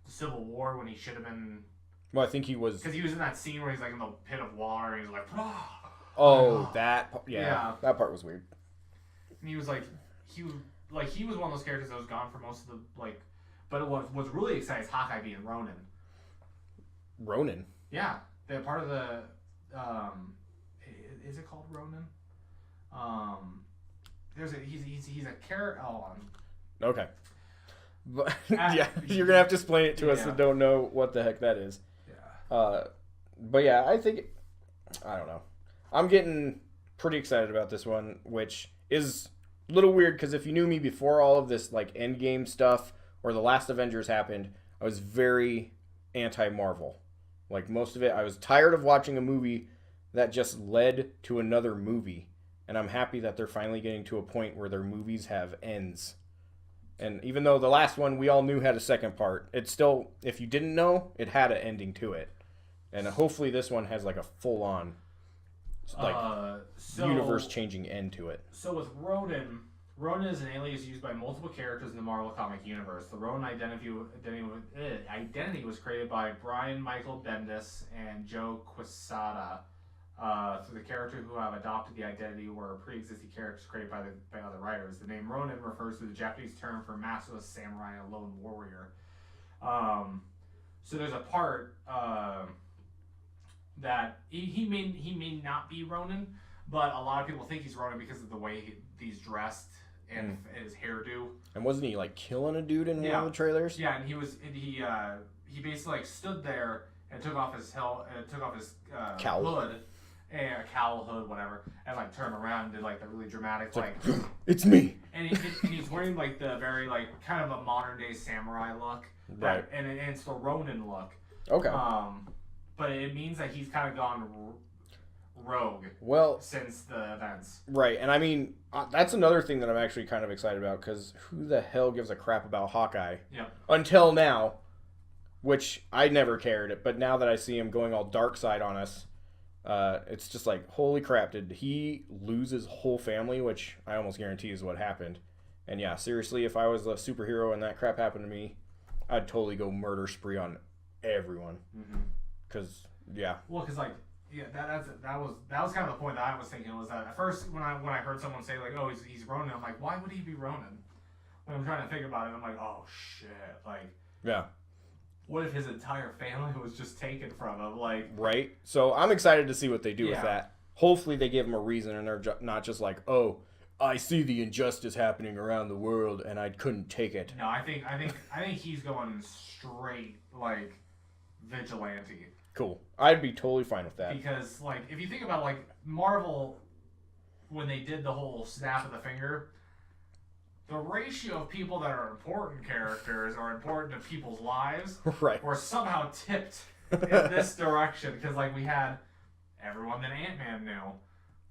Civil War when he should have been. Well, I think he was... Because he was in that scene where he's like in the pit of water and he's like... that... Yeah, that part was weird. And he was like... He was one of those characters that was gone for most of the... like. But what's really exciting is Hawkeye being Ronin. Ronin? Yeah. They're part of the... is it called Ronin? He's a character... Okay. But, yeah, you're going to have to explain it to us that don't know what the heck that is. But yeah, I think, I don't know. I'm getting pretty excited about this one, which is a little weird because if you knew me before all of this like Endgame stuff or the last Avengers happened, I was very anti-Marvel. Like most of it, I was tired of watching a movie that just led to another movie. And I'm happy that they're finally getting to a point where their movies have ends. And even though the last one we all knew had a second part, it's still, if you didn't know, it had an ending to it. And hopefully this one has like a full-on, universe-changing end to it. So with Ronin is an alias used by multiple characters in the Marvel comic universe. The Ronin identity was created by Brian Michael Bendis and Joe Quesada. So the characters who have adopted the identity were pre-existing characters created by other writers. The name Ronin refers to the Japanese term for masterless samurai and lone warrior. So there's a part that he may not be Ronin, but a lot of people think he's Ronin because of the way he's dressed and his hairdo. And wasn't he like killing a dude in one of the trailers? Yeah, and he basically like stood there and took off his cowl, hood, a cowl hood, whatever, and like turn around and did like the really dramatic like it's me. And he's wearing like the very like kind of a modern day samurai look, Right? And it's the Ronin look. Okay. But it means that he's kind of gone rogue. Well, since the events. Right, and I mean that's another thing that I'm actually kind of excited about because who the hell gives a crap about Hawkeye? Yeah. Until now, which I never cared, but now that I see him going all dark side on us, it's just like holy crap! Did he lose his whole family? Which I almost guarantee is what happened. And yeah, seriously, if I was a superhero and that crap happened to me, I'd totally go murder spree on everyone. Because yeah. Well, because like. Yeah, that was kind of the point that I was thinking was that at first when I heard someone say like, oh, he's Ronin, I'm like, why would he be Ronin? When I'm trying to think about it, I'm like, oh shit, like, yeah, what if his entire family was just taken from him, like, right? So I'm excited to see what they do with that. Hopefully they give him a reason and they're not just like, oh, I see the injustice happening around the world and I couldn't take it. No, I think he's going straight like vigilante. Cool. I'd be totally fine with that. Because, like, if you think about, like, Marvel, when they did the whole snap of the finger, the ratio of people that are important characters or important to people's lives right. were somehow tipped in this direction. Because, like, we had everyone that Ant-Man knew.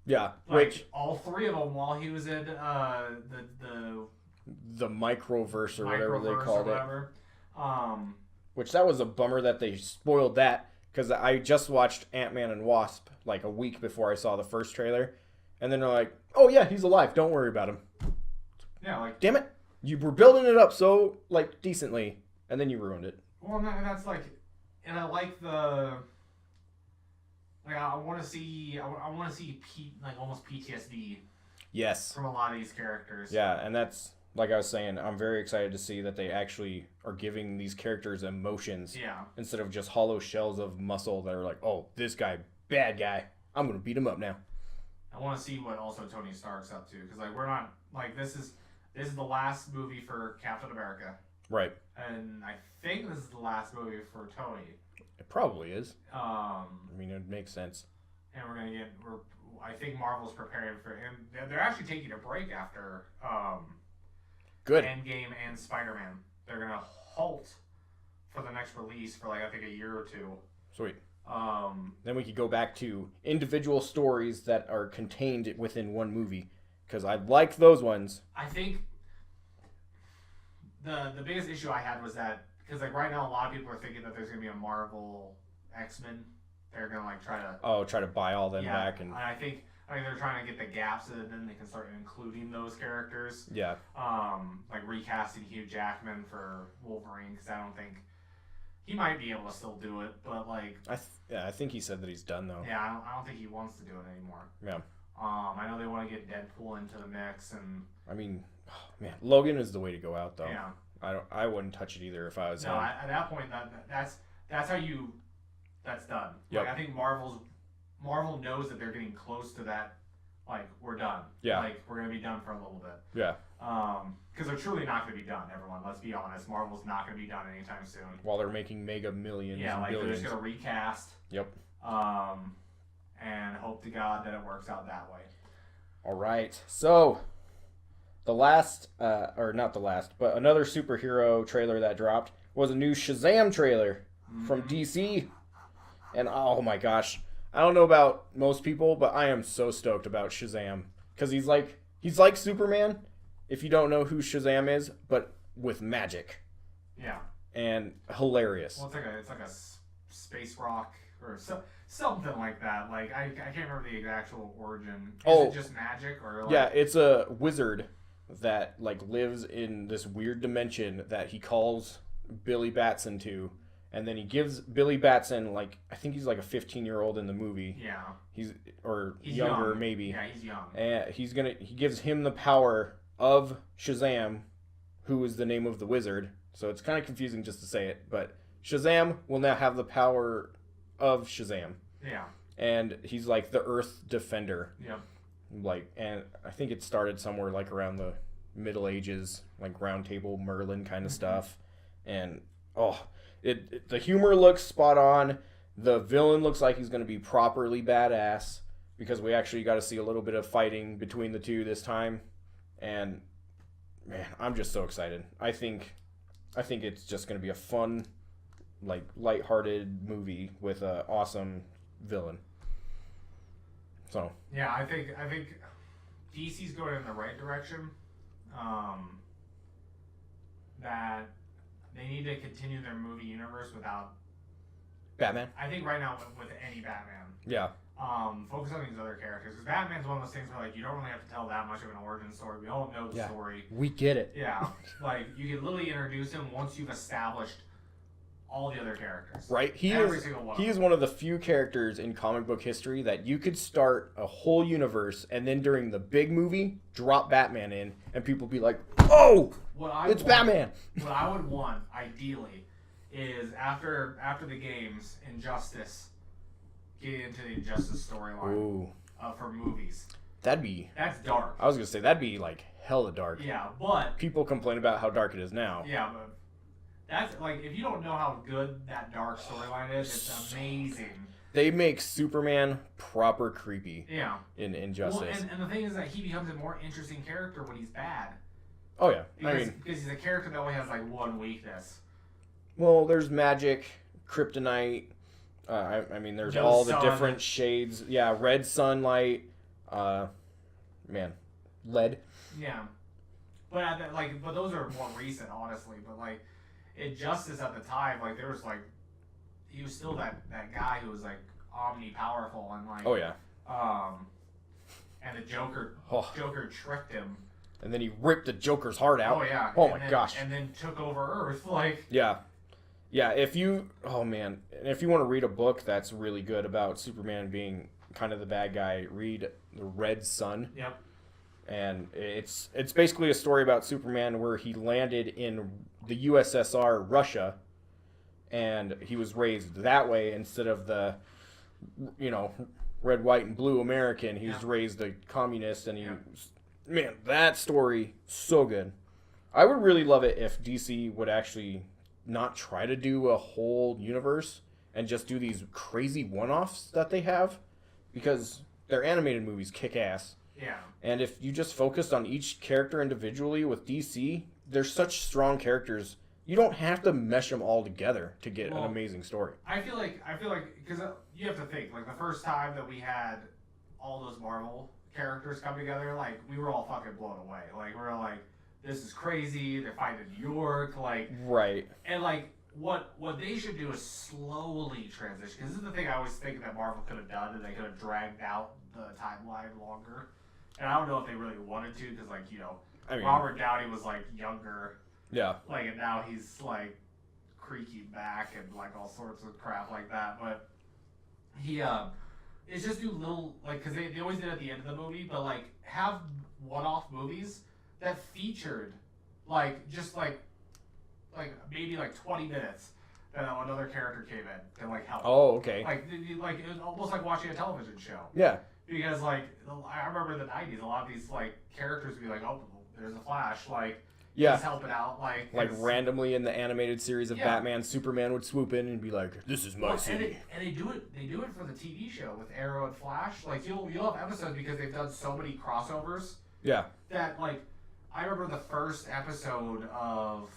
Yeah. Like, which all three of them while he was in the microverse or whatever they called it. Which that was a bummer that they spoiled that. Because I just watched Ant-Man and Wasp like a week before I saw the first trailer. And then they're like, oh yeah, he's alive. Don't worry about him. Yeah, like... Damn it. You were building it up so, like, decently. And then you ruined it. Well, and that's like... And I like the... Like, I want to see... I want to see like almost PTSD. Yes. From a lot of these characters. Yeah, and that's... Like I was saying, I'm very excited to see that they actually are giving these characters emotions. Yeah. Instead of just hollow shells of muscle that are like, oh, this guy, bad guy. I'm going to beat him up now. I want to see what also Tony Stark's up to. Because, like, we're not... Like, this is the last movie for Captain America. Right. And I think this is the last movie for Tony. It probably is. I mean, it makes sense. And we're going to get... I think Marvel's preparing for him. They're actually taking a break after... Good. End Game and Spider-Man. They're going to halt for the next release for like I think a year or two. Sweet. Then we could go back to individual stories that are contained within one movie because I like those ones. I think the biggest issue I had was that because like right now a lot of people are thinking that there's going to be a Marvel X-Men. They're going to like try to buy all them back and I think they're trying to get the gaps so that then they can start including those characters. Yeah. Like recasting Hugh Jackman for Wolverine because I don't think he might be able to still do it, but like I think he said that he's done though. Yeah, I don't think he wants to do it anymore. Yeah. I know they want to get Deadpool into the mix and. I mean, man, Logan is the way to go out though. Yeah. I wouldn't touch it either if I was him. At that point that's how you. That's done. Yep. Like I think Marvel knows that they're getting close to that. Like we're done. Yeah. Like we're gonna be done for a little bit. Yeah. Because they're truly not gonna be done. Everyone, let's be honest. Marvel's not gonna be done anytime soon. While they're making mega millions. Yeah, and like billions. they're just gonna recast. Yep. And hope to God that it works out that way. All right. So, the last, or not the last, but another superhero trailer that dropped was a new Shazam trailer from DC. And oh my gosh. I don't know about most people, but I am so stoked about Shazam. Because he's like Superman, if you don't know who Shazam is, but with magic. Yeah. And hilarious. Well, it's like a space rock or something like that. Like I can't remember the actual origin. Is it just magic or? Like... Yeah, it's a wizard that like lives in this weird dimension that he calls Billy Batson to. And then he gives Billy Batson, like, I think he's like a 15-year-old in the movie. Yeah. He's younger, young. maybe. Yeah, he's young. And he gives him the power of Shazam, who is the name of the wizard. So it's kind of confusing just to say it, but Shazam will now have the power of Shazam. Yeah. And he's like the Earth Defender. Yep. Like, and I think it started somewhere like around the Middle Ages, like Round Table Merlin kind of stuff. And, the humor looks spot on. The villain looks like he's going to be properly badass. because we actually got to see a little bit of fighting between the two this time. And man, I'm just so excited. I think it's just going to be a fun, like, lighthearted movie with an awesome villain. So yeah, I think DC's going in the right direction. That they need to continue their movie universe without Batman. I think right now with any Batman. Yeah. Focus on these other characters, because Batman's one of those things where like you don't really have to tell that much of an origin story. We all know the story. We get it. Yeah, like you can literally introduce him once you've established all the other characters. Right. He is one of the few characters in comic book history that you could start a whole universe and then during the big movie drop Batman in and people be like, "Oh, it's Batman." What I would want ideally is after the games, Injustice. Get into the Injustice storyline for movies. That's dark. I was gonna say that'd be like hella dark. Yeah, but people complain about how dark it is now. Yeah, but that's like if you don't know how good that dark storyline is, it's amazing. They make Superman proper creepy. Yeah. In Injustice. Well, and the thing is that he becomes a more interesting character when he's bad. Oh yeah, because he's a character that only has like one weakness. Well, there's magic, kryptonite. I mean, there's no all sun. The different shades. Yeah, red sunlight. Lead. Yeah, but those are more recent, honestly. But like, Injustice at the time, like there was like, he was still that guy who was like omni-powerful and like. Oh yeah. And the Joker tricked him. And then he ripped the Joker's heart out. Oh yeah. Oh my gosh. And then took over Earth, like. Yeah. Yeah, if you want to read a book that's really good about Superman being kind of the bad guy, read The Red Sun. Yep. And it's basically a story about Superman where he landed in the USSR, Russia, and he was raised that way instead of the, red, white, and blue American. He was raised a communist, and man, that story, so good. I would really love it if DC would actually not try to do a whole universe and just do these crazy one-offs that they have, because their animated movies kick ass. Yeah. And if you just focused on each character individually with DC, they're such strong characters. You don't have to mesh them all together to get an amazing story. I feel like because you have to think like the first time that we had all those Marvel characters come together, like we were all fucking blown away. Like we were like, this is crazy. They're fighting in New York, like right. And like what they should do is slowly transition. Because this is the thing I always think that Marvel could have done, and they could have dragged out the timeline longer. And I don't know if they really wanted to, because like Robert Downey was like younger. Yeah. Like and now he's like creaky back and like all sorts of crap like that. But he it's just do little like because they always did it at the end of the movie, but like have one-off movies that featured like just like maybe like 20 minutes that another character came in and like help. Oh, okay. Like it was almost like watching a television show. Yeah. Because like I remember in the 90s, a lot of these like characters would be like, oh, there's a Flash, like he's helping out, like randomly in the animated series of Batman, Superman would swoop in and be like, "This is my city." And they do it for the TV show with Arrow and Flash. Like you'll have episodes because they've done so many crossovers. Yeah. That like I remember the first episode of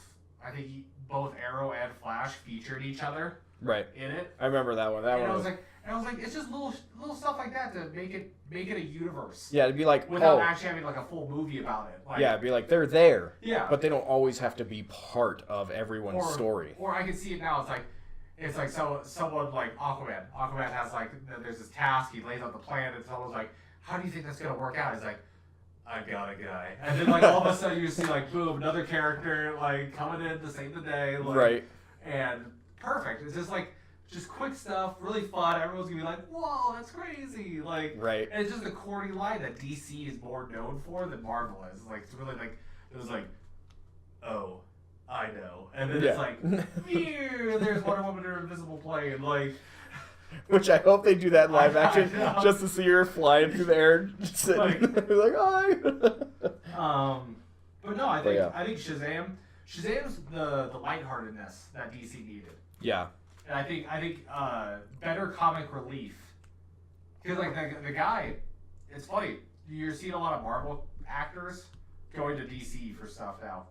I think both Arrow and Flash featured each other. Right. In it. I remember that one. I was like, it's just little stuff like that to make it a universe. Yeah, it'd be like without actually having like a full movie about it. Like, it'd be like they're there. Yeah. But they don't always have to be part of everyone's story. Or I can see it now. It's like someone like Aquaman. Aquaman has like there's this task. He lays out the plan, and someone's like, "How do you think that's gonna work out?" He's like, "I got a guy." And then like all of a sudden you see like boom, another character like coming in to save the day. Like, right. And perfect. It's just like. Just quick stuff, really fun. Everyone's gonna be like, "Whoa, that's crazy!" Like, right. And it's just a corny line that DC is more known for than Marvel is. Like, it's really like it was like, "Oh, I know," and then it's like, "Here, there's Wonder Woman in her invisible plane." Like, which I hope they do that in live action, just to see her flying through the air, just sitting like, "Hi." But no, I think Shazam's the lightheartedness that DC needed. Yeah. And I think better comic relief Because like the guy, it's funny. You're seeing a lot of Marvel actors going to DC for stuff now.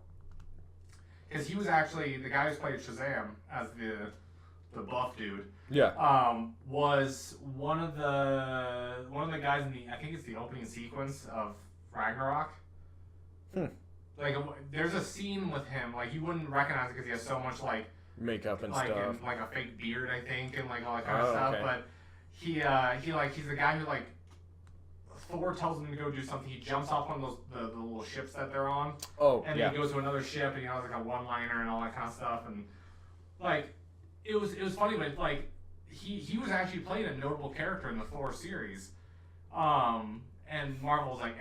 Because he was actually the guy who's played Shazam as the buff dude. Yeah. Was one of the guys in I think it's the opening sequence of Ragnarok. Like there's a scene with him, like you wouldn't recognize it because he has so much like makeup and like stuff, and, like a fake beard, I think, and like all that kind of stuff. Okay. But he's the guy who like Thor tells him to go do something. He jumps off one of those the little ships that they're on. Oh, and yeah. then he goes to another ship and he has like a one-liner and all that kind of stuff. And like it was funny, but like he was actually playing a notable character in the Thor series. And Marvel's like,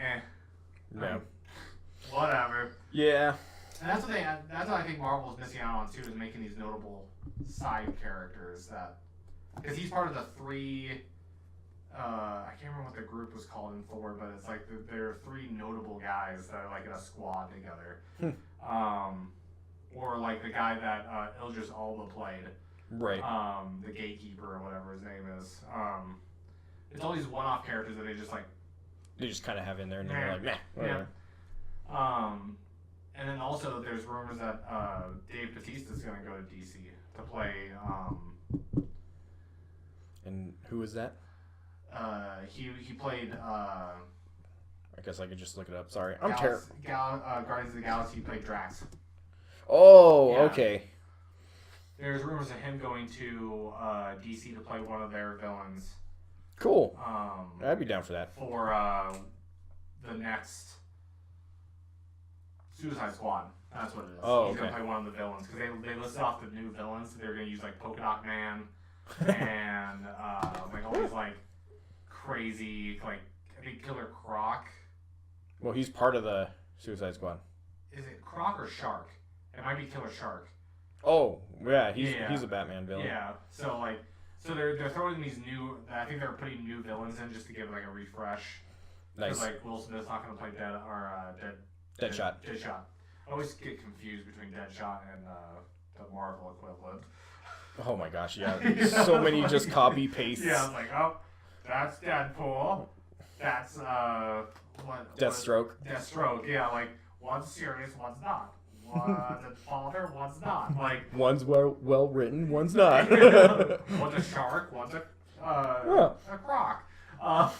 Yeah. Whatever. Yeah. And that's what I think Marvel's missing out on too, is making these notable side characters that, because he's part of the three. I can't remember what the group was called in Thor, but it's like there are three notable guys that are like in a squad together. Or like the guy that Idris Elba played. Right. The gatekeeper or whatever his name is. It's all these one-off characters that they just kind of have in there, and they're like, meh, whatever. Yeah. And then also there's rumors that Dave Bautista's going to go to DC to play. And who is that? He played. I guess I could just look it up. Sorry, I'm terrible. Guardians of the Galaxy, he played Drax. Oh, Yeah. okay. There's rumors of him going to DC to play one of their villains. Cool. I'd be down for that. For the next Suicide Squad. That's what it is. Oh, He's going okay. to play one of the villains. Because they listed off the new villains. They're going to use like Polka Dot Man and like all these like crazy, like I think Killer Croc. Well, he's part of the Suicide Squad. Is it Croc or Shark? It might be Killer Shark. Oh, yeah, he's a Batman villain. Yeah. So they're throwing these new. I think they're putting new villains in just to give like a refresh. Nice. Because like Will Smith's not going to play Deadshot. Deadshot. I always get confused between Deadshot and the Marvel equivalent. Oh my gosh, yeah. So many just copy pastes. Yeah, I was like, oh, that's Deadpool. That's what? Deathstroke. Deathstroke. Yeah, like one's serious, one's not. One's a father, one's not. Like One's well written, one's not. one's a shark, one's a croc. I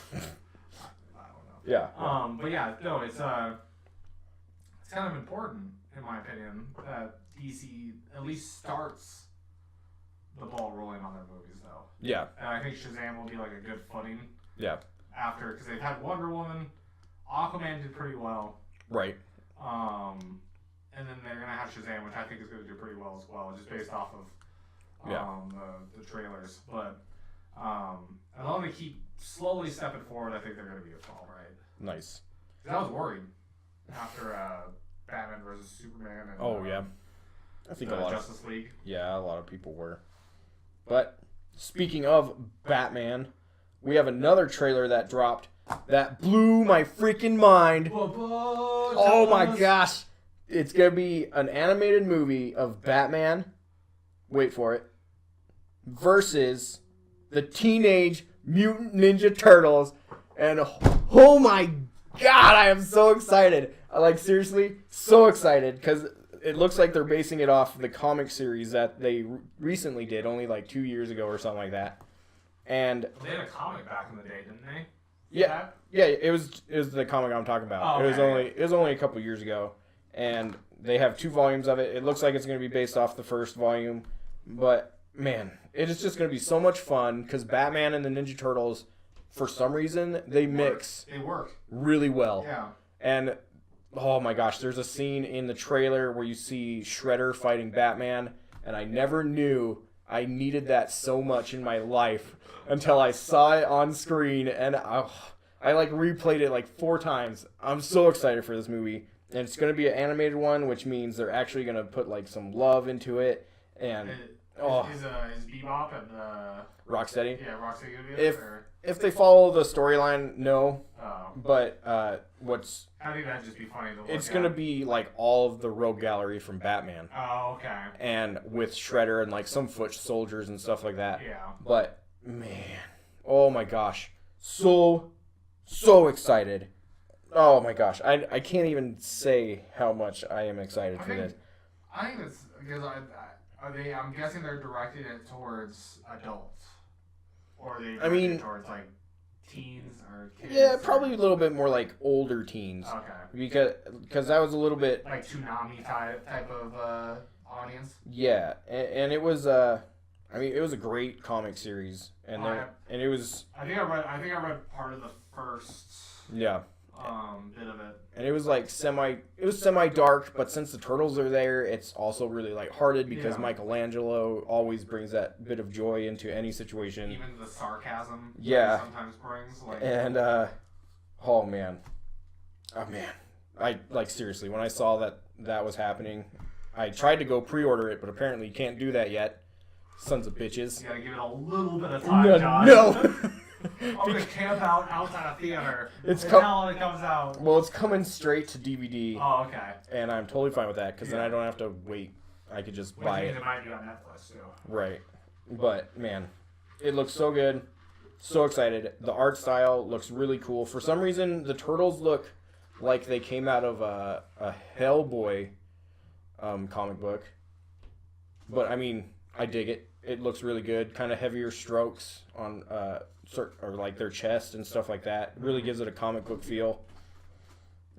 don't know. Yeah. But yeah, no, it's kind of important, in my opinion, that DC at least starts the ball rolling on their movies, though. Yeah. And I think Shazam will be like a good footing. Yeah. After, because they've had Wonder Woman, Aquaman did pretty well. Right. And then they're gonna have Shazam, which I think is gonna do pretty well as well, just based off of the trailers. But as long as they keep slowly stepping forward, I think they're gonna be all right. Nice. Because I was worried after Batman versus Superman and I think the a lot Justice League. Yeah, a lot of people were. But speaking of Batman, we have another trailer that dropped that blew my freaking mind. Oh my gosh. It's going to be an animated movie of Batman, wait for it, versus the Teenage Mutant Ninja Turtles. And oh my god, I am so excited. Seriously, so excited, because it looks like they're basing it off the comic series that they recently did, only like 2 years ago or something like that. And they had a comic back in the day, didn't they? Yeah, it was the comic I'm talking about. Oh, okay. It was only a couple years ago, and they have 2 volumes of it. It looks like it's going to be based off the first volume, but man, it is just going to be so much fun because Batman and the Ninja Turtles, for some reason, they mix. They work really well. Yeah. And oh my gosh, there's a scene in the trailer where you see Shredder fighting Batman, and I never knew I needed that so much in my life until I saw it on screen, and I replayed it like 4 times. I'm so excited for this movie, and it's going to be an animated one, which means they're actually going to put like some love into it. And is Bebop and Rocksteady? Yeah, Rocksteady gonna be there? If they follow the storyline, no. Oh. But I think that'd just be funny to look it's going to be like all of the rogue gallery from Batman. Oh, okay. And with Shredder and like some foot soldiers and stuff like that. Yeah. But man, oh my gosh, so excited. Oh my gosh, I can't even say how much I am excited for this. I think it's because I'm guessing they're directing it towards adults, or they directing it towards like teens or kids. Yeah, probably a little bit more like older teens. Okay. Because that was a little bit like Toonami type of audience. Yeah, and it was it was a great comic series, and it was. I think I read part of the first. Yeah. Bit of it. And it was like semi dark, but since the turtles are there, it's also really lighthearted because Michelangelo always brings that bit of joy into any situation. Even the sarcasm. Yeah. He sometimes brings And oh man, I seriously, when I saw that was happening, I tried to go pre-order it, but apparently you can't do that yet. Sons of bitches. You gotta give it a little bit of time, John. No. I'm gonna camp out outside a theater. It's until it comes out. Well, it's coming straight to DVD. Oh, okay. And I'm totally fine with that because then I don't have to wait. I could just buy it. It might be on Netflix too. Right, but man, it looks so good. So excited. The art style looks really cool. For some reason, the turtles look like they came out of a Hellboy comic book. But I mean, I dig it. It looks really good. Kind of heavier strokes on or like their chest and stuff like that. It really gives it a comic book feel.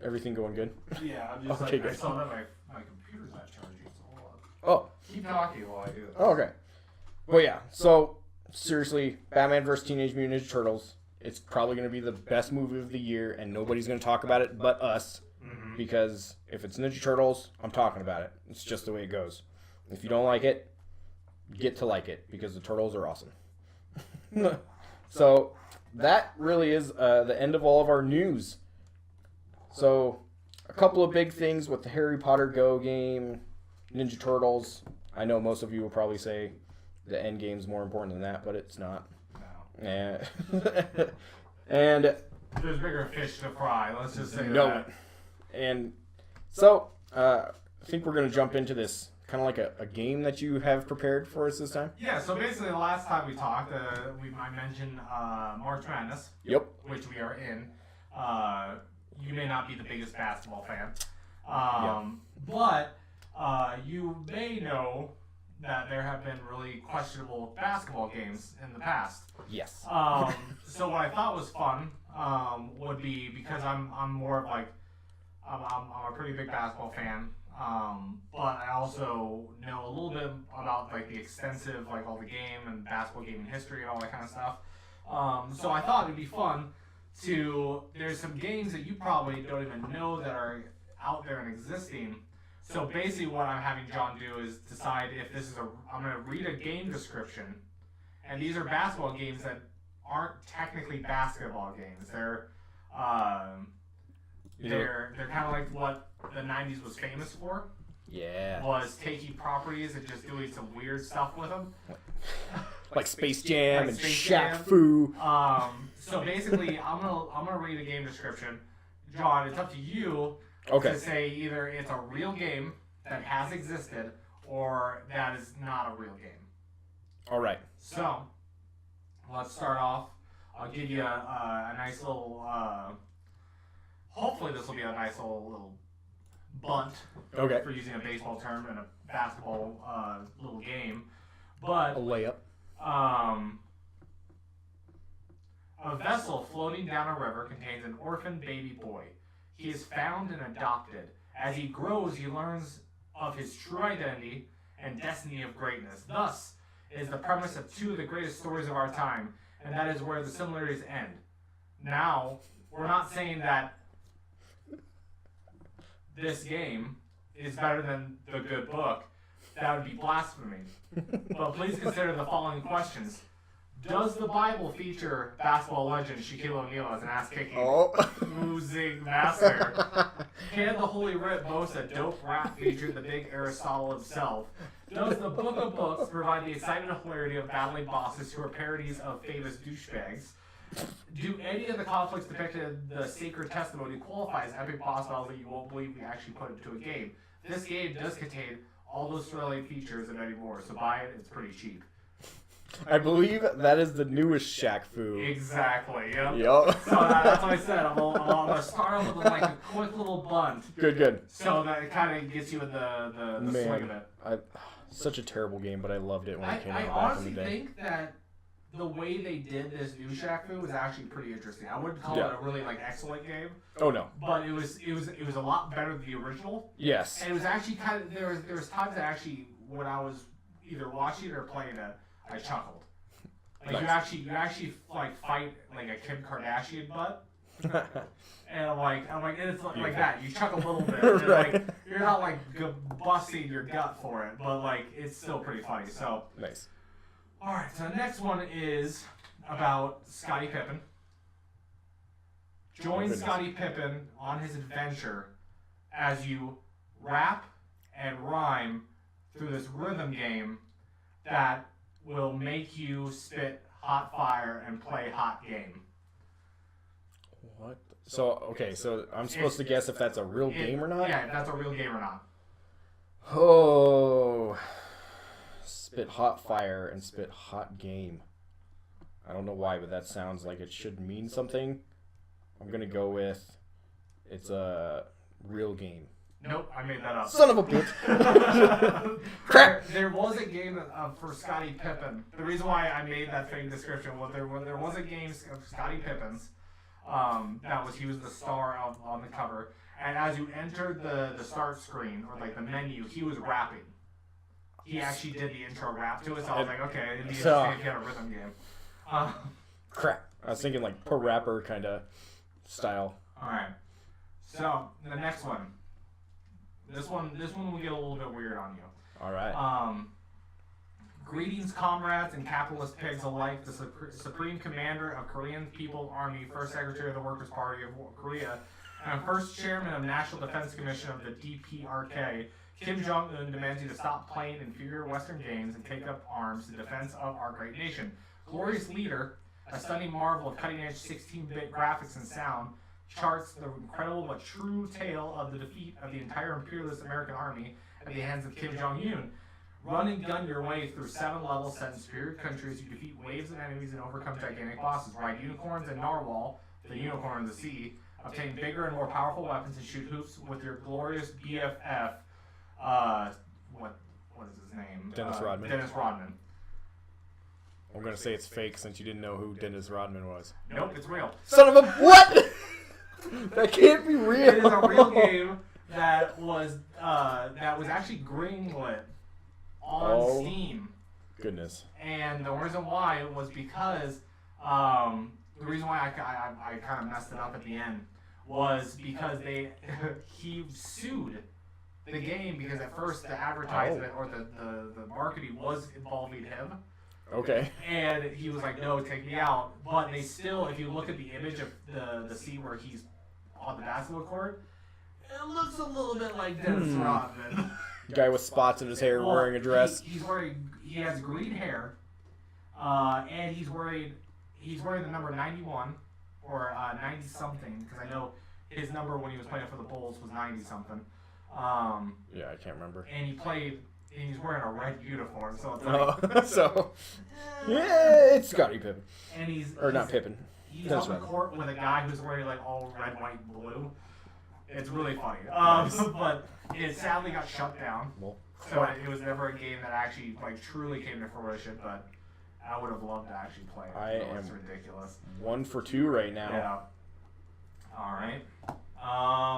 Everything going good? Yeah, I'm just okay, I good. saw that my computer's not charging, so hold on. Oh. Keep talking while I do this. Oh, okay. Well, yeah. So, seriously, Batman vs. Teenage Mutant Ninja Turtles. It's probably going to be the best movie of the year, and nobody's going to talk about it but us. Mm-hmm. Because if it's Ninja Turtles, I'm talking about it. It's just the way it goes. If you don't like it, get to like it, because the Turtles are awesome. So, that really is the end of all of our news. So, a couple of big things with the Harry Potter Go game, Ninja Turtles. I know most of you will probably say the End Game's more important than that, but it's not. No. And there's bigger fish to fry. Let's just say that. And so, I think we're going to jump into this kind of like a game that you have prepared for us this time. Yeah, so basically the last time we talked, I mentioned March Madness. Yep. Which we are in. You may not be the biggest basketball fan. But you may know that there have been really questionable basketball games in the past. Yes. So what I thought was fun would be, because I'm more of like, I'm a pretty big basketball fan, but I also know a little bit about like the extensive, like all the game and basketball gaming history and all that kind of stuff. So I thought it'd be fun there's some games that you probably don't even know that are out there and existing. So basically what I'm having John do is decide if this is I'm going to read a game description, and these are basketball games that aren't technically basketball games. They're kind of like what the 90s was famous for. Yeah. Was taking properties and just doing some weird stuff with them. Like Space Jam and Shaq Fu. So basically, I'm gonna read a game description. John, it's up to you to say either it's a real game that has existed or that is not a real game. All right. So let's start off. I'll give you a nice little. Hopefully, this will be a nice little bunt. Okay. For using a baseball term in a basketball little game, but a layup. A vessel floating down a river contains an orphan baby boy. He is found and adopted. As he grows, he learns of his true identity and destiny of greatness. Thus is the premise of two of the greatest stories of our time, and that is where the similarities end. Now, we're not saying that this game is better than the good book. That would be blasphemy. But please consider the following questions. Does the Bible feature basketball legend Shaquille O'Neal as an ass-kicking, oozing master? Can the Holy Writ boast a dope rap featuring the big Aristotle himself? Does the Book of Books provide the excitement and hilarity of battling bosses who are parodies of famous douchebags? Do any of the conflicts depicted in the sacred testimony qualify as epic boss battles that you won't believe we actually put into a game? This game does contain all those thrilling features and many more, so buy it, it's pretty cheap. I believe that is the newest Shaq Fu. Exactly. Yep. Yup. So that's what I said. I'm gonna start off with like a quick little bunt. Good. So that it kind of gets you in the swing of it. Such a terrible game, but I loved it when it came I out back honestly in the day. think that the way they did this new Shaq Fu was actually pretty interesting. I wouldn't call it a really like excellent game. Oh no. But it was a lot better than the original. Yes. And it was actually kind of there was times that actually when I was either watching it or playing it, I chuckled. Like Nice. you actually like fight like a Kim Kardashian butt. And I'm like, and it's like that. You chuckle a little bit. And Right. like, you're not like busting your gut for it, but like it's still pretty funny. So Nice. all right, so the next one is about Scottie Pippen. Join goodness. Scottie Pippen on his adventure as you rap and rhyme through this rhythm game that will make you spit hot fire and play hot game. What? So I'm supposed to guess if that's a real game or not? Yeah, if that's a real game or not. Oh. Spit hot fire and spit hot game. I don't know why, but that sounds like it should mean something. I'm gonna go with it's a real game. Nope, I made that up. Son of a bitch. Crap. There was a game for Scottie Pippen. The reason why I made that fake description was there was a game of Scottie Pippen's. He was the star on the cover, and as you entered the start screen or like the menu, he was rapping. He actually did the intro rap to it, so I was like, okay, it'd be interesting if he had a rhythm game. Crap. I was thinking like pro rapper kind of style. All right. So the next one. This one will get a little bit weird on you. All right. Greetings, comrades and capitalist pigs alike. The Supreme Commander of Korean People's Army, First Secretary of the Workers' Party of Korea, and First Chairman of National Defense Commission of the DPRK, Kim Jong-un demands you to stop playing inferior Western games and take up arms in defense of our great nation. Glorious leader, a stunning marvel of cutting-edge 16-bit graphics and sound, charts the incredible but true tale of the defeat of the entire imperialist American army at the hands of Kim Jong-un. Run and gun your way through 7 levels set in superior countries. You defeat waves of enemies and overcome gigantic bosses. Ride unicorns and narwhal, the unicorn of the sea. Obtain bigger and more powerful weapons and shoot hoops with your glorious BFF. What is his name? Dennis Rodman. Dennis Rodman. I'm gonna say it's fake since you didn't know who Dennis Rodman was. Nope, it's real. Son of a what? That can't be real. It is a real game that was actually greenlit on Steam. Goodness. And the reason why was because the reason why I kind of messed it up at the end was because he sued the game because at first the advertisement or the marketing was involving him. Okay. And he was like, no, take me out. But they still, if you look at the image of the scene where he's on the basketball court, it looks a little bit like Dennis Rodman. Guy with spots in his hair wearing a dress. He has green hair, and he's wearing the number 91 or 90 something because I know his number when he was playing for the Bulls was 90 something. Yeah, I can't remember. And he's wearing a red uniform, so it's like yeah, it's Scottie Pippen. And not Pippen. He's Dennis on the Rodman. court with a guy who's wearing like all red, white, and blue. It's really funny. But it sadly got shut down. Well, So it was never a game that actually like truly came to fruition, but I would have loved to actually play it. It's ridiculous. 1 for 2 right now. Yeah. All right.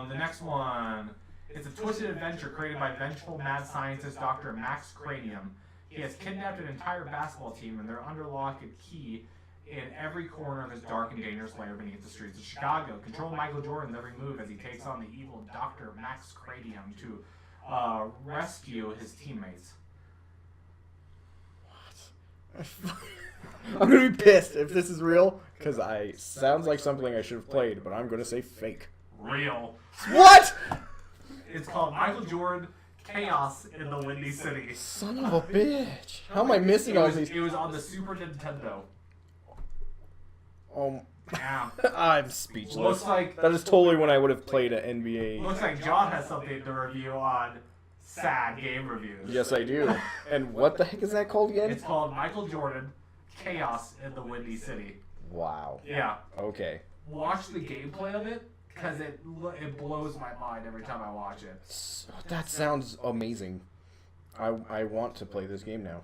The next one. It's a twisted adventure created by vengeful mad scientist Dr. Max Cranium. He has kidnapped an entire basketball team, and they're under lock and key in every corner of his dark and dangerous lair beneath the streets of Chicago. Control Michael Jordan's every move as he takes on the evil Dr. Max Cranium to rescue his teammates. What? I'm gonna be pissed if this is real, because sounds like something I should have played, but I'm gonna say fake. Real. What? It's called Michael Jordan Chaos in the Windy City. Son of a bitch. How am I missing all these? It was on the Super Nintendo. Yeah. I'm speechless. Looks like That is totally when I would have played an NBA. Looks like John has something to review on sad game reviews. Yes, I do. And what the heck is that called again? It's called Michael Jordan chaos in the Windy City. Wow. Yeah. Okay. Watch the gameplay of it, because it blows my mind every time I watch it. That sounds amazing. I want to play this game now.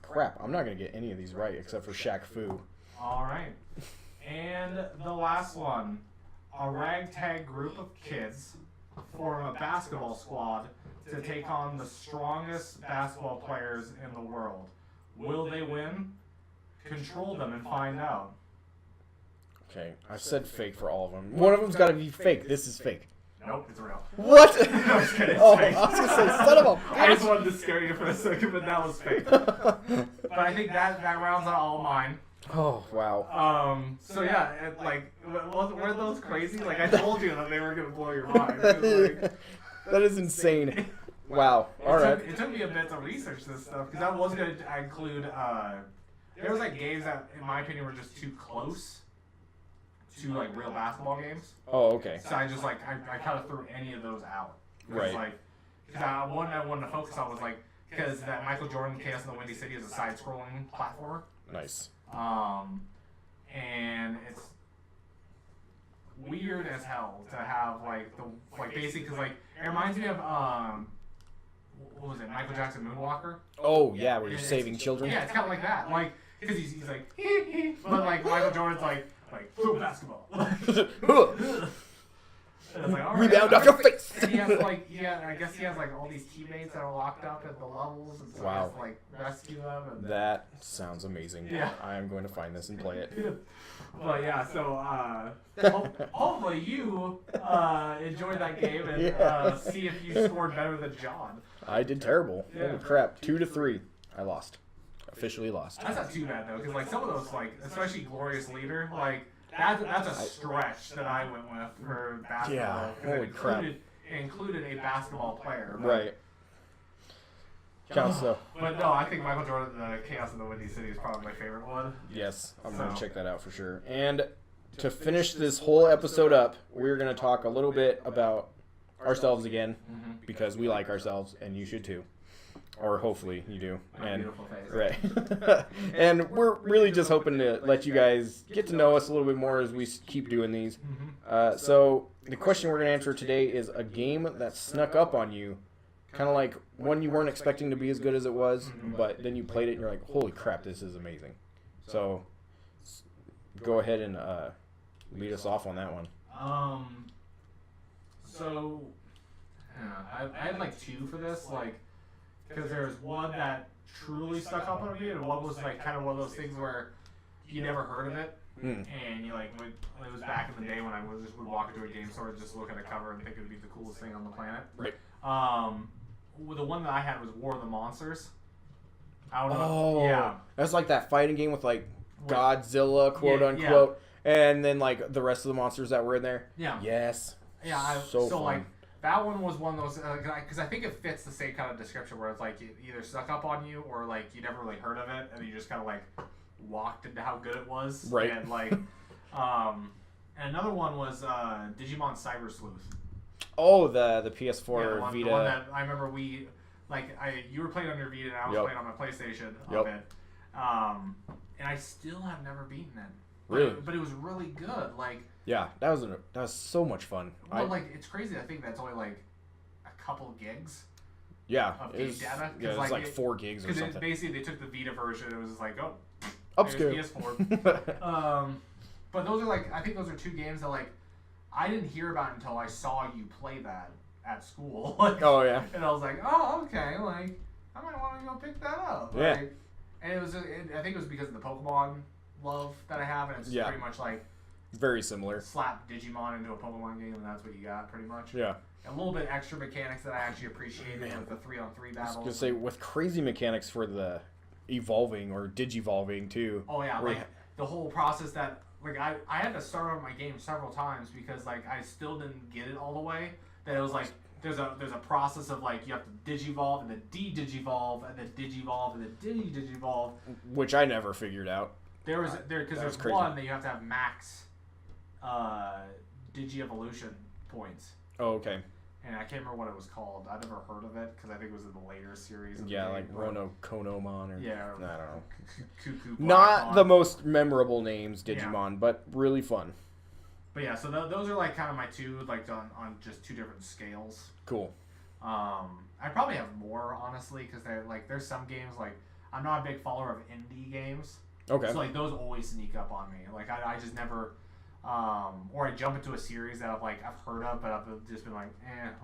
Crap, I'm not going to get any of these right except for Shaq Fu. Alright. And the last one. A ragtag group of kids form a basketball squad to take on the strongest basketball players in the world. Will they win? Control them and find out. Okay, I said fake for all of them. One of them's got to be fake. This is fake. Nope, it's real. What? No, I'm just kidding, it's Oh, fake. I was going to say, son of a I just bitch. wanted to scare you for a second, but that was fake. But I think that rounds out all mine. Oh, wow. So yeah, were those crazy? Like, I told you that they were gonna blow your mind. Like, That is insane. Wow. All right. It took me a bit to research this stuff because I was gonna include. There was like games that, in my opinion, were just too close to like real basketball games. Oh, okay. So I just I kind of threw any of those out. Right. Because one I wanted to focus on was because that Michael Jordan Chaos in the Windy City is a side-scrolling platformer. Nice. And it's weird as hell to have basically because it reminds me of what was it, Michael Jackson Moonwalker? Oh, yeah, where you're saving children? Yeah, it's kind of like that. Because he's like, but Michael Jordan's like throw basketball. And it's like, all right, Rebound off your face! And he has I guess he has all these teammates that are locked up at the levels, and so Wow. he has to rescue them. And That sounds amazing. Yeah. I am going to find this and play it. But yeah, so hopefully you enjoyed that game and see if you scored better than John. I did terrible. Yeah. Holy crap. 2-3. I lost. Officially lost. That's not too bad though, because some of those especially Glorious Leader, that's a stretch that I went with for basketball. Yeah, 'cause holy crap. It included a basketball player. But, Right. Counts though. But no, I think Michael Jordan, the Chaos in the Windy City is probably my favorite one. Yes, I'm going to So- check that out for sure. And to finish this whole episode up, we're going to talk a little bit about ourselves again, because we like ourselves, and you should too. Or hopefully you do. My And beautiful face. right. And we're really just hoping to let you guys get to know us a little bit more as we keep doing these. So the question we're going to answer today is a game that snuck up on you, kind of like one you weren't expecting to be as good as it was, but then you played it and you're like, holy crap, this is amazing. So go ahead and lead us off on that one. So I had two for this, because there's one that truly stuck up on me, and one was kind of one of those things where you never heard of it, and you when it was back in the day when I would walk into a game store and just look at a cover and think it would be the coolest thing on the planet. Right. The one that I had was War of the Monsters. I don't know. Oh, Yeah. That's like that fighting game with Godzilla, quote Yeah, unquote, and then the rest of the monsters that were in there. Yeah. Yes. Yeah. So fun. That one was one of those because I think it fits the same kind of description where it's it either stuck up on you or you never really heard of it and you just kind of walked into how good it was. Right. And and another one was Digimon Cyber Sleuth. Oh, the PS4 Yeah, Vita. the one that I remember you were playing on your Vita and I was playing on my PlayStation of it. And I still have never beaten it. Really? But it was really good. Yeah, that was so much fun. Well, it's crazy. I think that's only a couple gigs yeah, of it game was, data. yeah, it was 4 gigs or Because something. basically they took the Vita version. It was just Upscale. there's PS4. But those are I think those are two games that I didn't hear about until I saw you play that at school. Oh yeah. And I was like, oh okay, I might want to go pick that up. Yeah. And it was, I think it was because of the Pokemon love that I have, and it's pretty much Very similar. slap Digimon into a Pokemon game, and that's what you got, pretty much. Yeah. A little bit extra mechanics that I actually appreciated with the 3-on-3 I was battles. gonna say with crazy mechanics for the evolving or digivolving too. Oh yeah, where the whole process that I had to start on my game several times because I still didn't get it all the way. That it was there's a process of you have to digivolve and then de-digivolve and then digivolve and then de-digivolve. which I never figured out. There's crazy. one that you have to have max digi-evolution points. Oh okay. and I can't remember what it was called. I never heard of it because I think it was in the later series. Of Yeah, the like game, Rono Konomon or yeah, I don't know. Cuckoo. Not Blackmon. the most memorable names, Digimon, but really fun. But yeah, so those are like kind of my two, like on just two different scales. Cool. I probably have more honestly because there's some games like I'm not a big follower of indie games. Okay. So like those always sneak up on me. Like I just never, or I jump into a series that I've heard of, but I've just been like,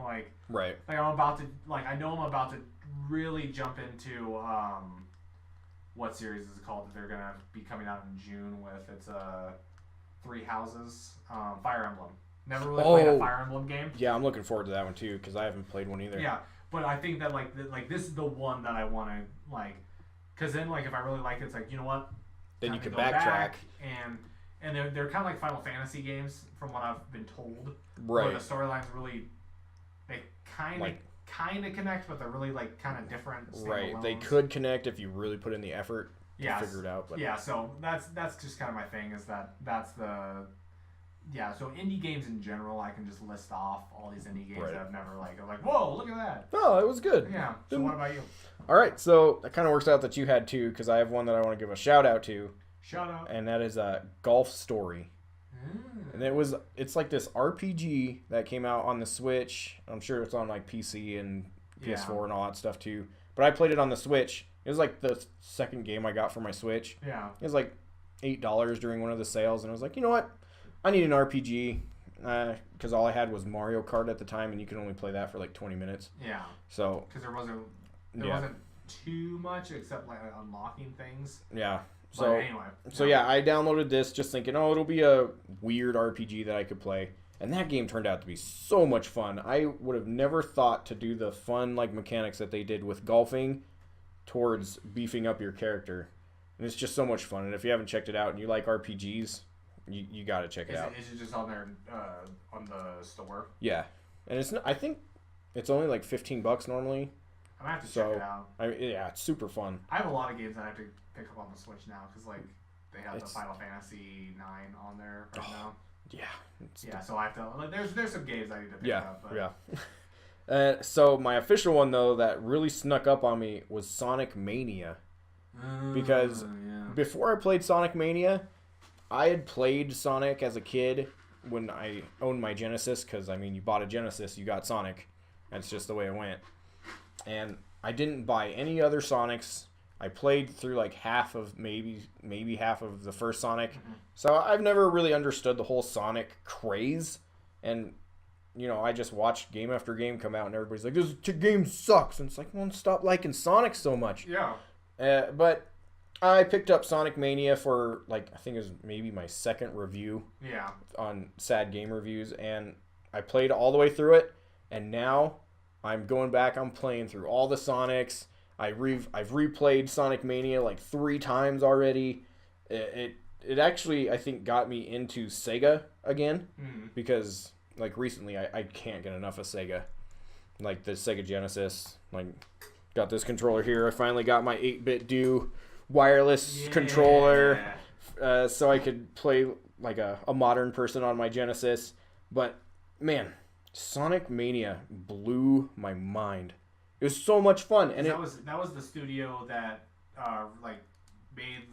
like. Right. Like I'm about to I know I'm about to really jump into what series is it called that they're gonna be coming out in June with? It's Three Houses, Fire Emblem. Never really played a Fire Emblem game. Yeah, I'm looking forward to that one too because I haven't played one either. Yeah, but I think that this is the one that I want to because then if I really like it, it's like, you know what? Then you Time can to go backtrack. back and they're kind of like Final Fantasy games from what I've been told. Right. Where the storylines really they kind of connect, but they're really kind of different. Right. They could connect if you really put in the effort to figure it out. But yeah, so that's just kind of my thing is that's the so indie games in general, I can just list off all these indie games that I've never I'm like, whoa, look at that. Oh, it was good. Yeah. So what about you? All right, so that kind of works out that you had two because I have one that I want to give a shout out to. Shout out. And that is Golf Story. And it's like this RPG that came out on the Switch. I'm sure it's on PC and PS4 and all that stuff too. But I played it on the Switch. It was like the second game I got for my Switch. Yeah. It was like $8 during one of the sales, and I was like, you know what? I need an RPG because all I had was Mario Kart at the time, and you could only play that for 20 minutes. Yeah. So. Because there wasn't too much except unlocking things. Yeah. But So anyway. So yeah, I downloaded this just thinking, it'll be a weird RPG that I could play. And that game turned out to be so much fun. I would have never thought to do the fun mechanics that they did with golfing towards beefing up your character. And it's just so much fun. And if you haven't checked it out and you like RPGs, you got to check it out. Is it just on there on the store? Yeah. And I think it's only $15 normally. I'm gonna have to check it out. Yeah, it's super fun. I have a lot of games that I have to pick up on the Switch now because they have the Final Fantasy 9 on there right now. Yeah. So I have to. There's some games I need to pick up. But. Yeah. So my official one though that really snuck up on me was Sonic Mania, because before I played Sonic Mania, I had played Sonic as a kid when I owned my Genesis. Because you bought a Genesis, you got Sonic. That's just the way it went. And I didn't buy any other Sonics. I played through half of maybe half of the first Sonic. Mm-hmm. So I've never really understood the whole Sonic craze. And, I just watched game after game come out and everybody's like, this game sucks. And it's like, well, stop liking Sonic so much. Yeah. But I picked up Sonic Mania for, I think it was maybe my second review. Yeah. On Sad Game Reviews. And I played all the way through it. And now I'm going back. I'm playing through all the Sonics. I've replayed Sonic Mania 3 times already. It actually, I think, got me into Sega again. Mm-hmm. Because recently I can't get enough of Sega. The Sega Genesis. Got this controller here. I finally got my 8-bit do wireless controller. So I could play a modern person on my Genesis. But man, Sonic Mania blew my mind. It was so much fun, and that was the studio that made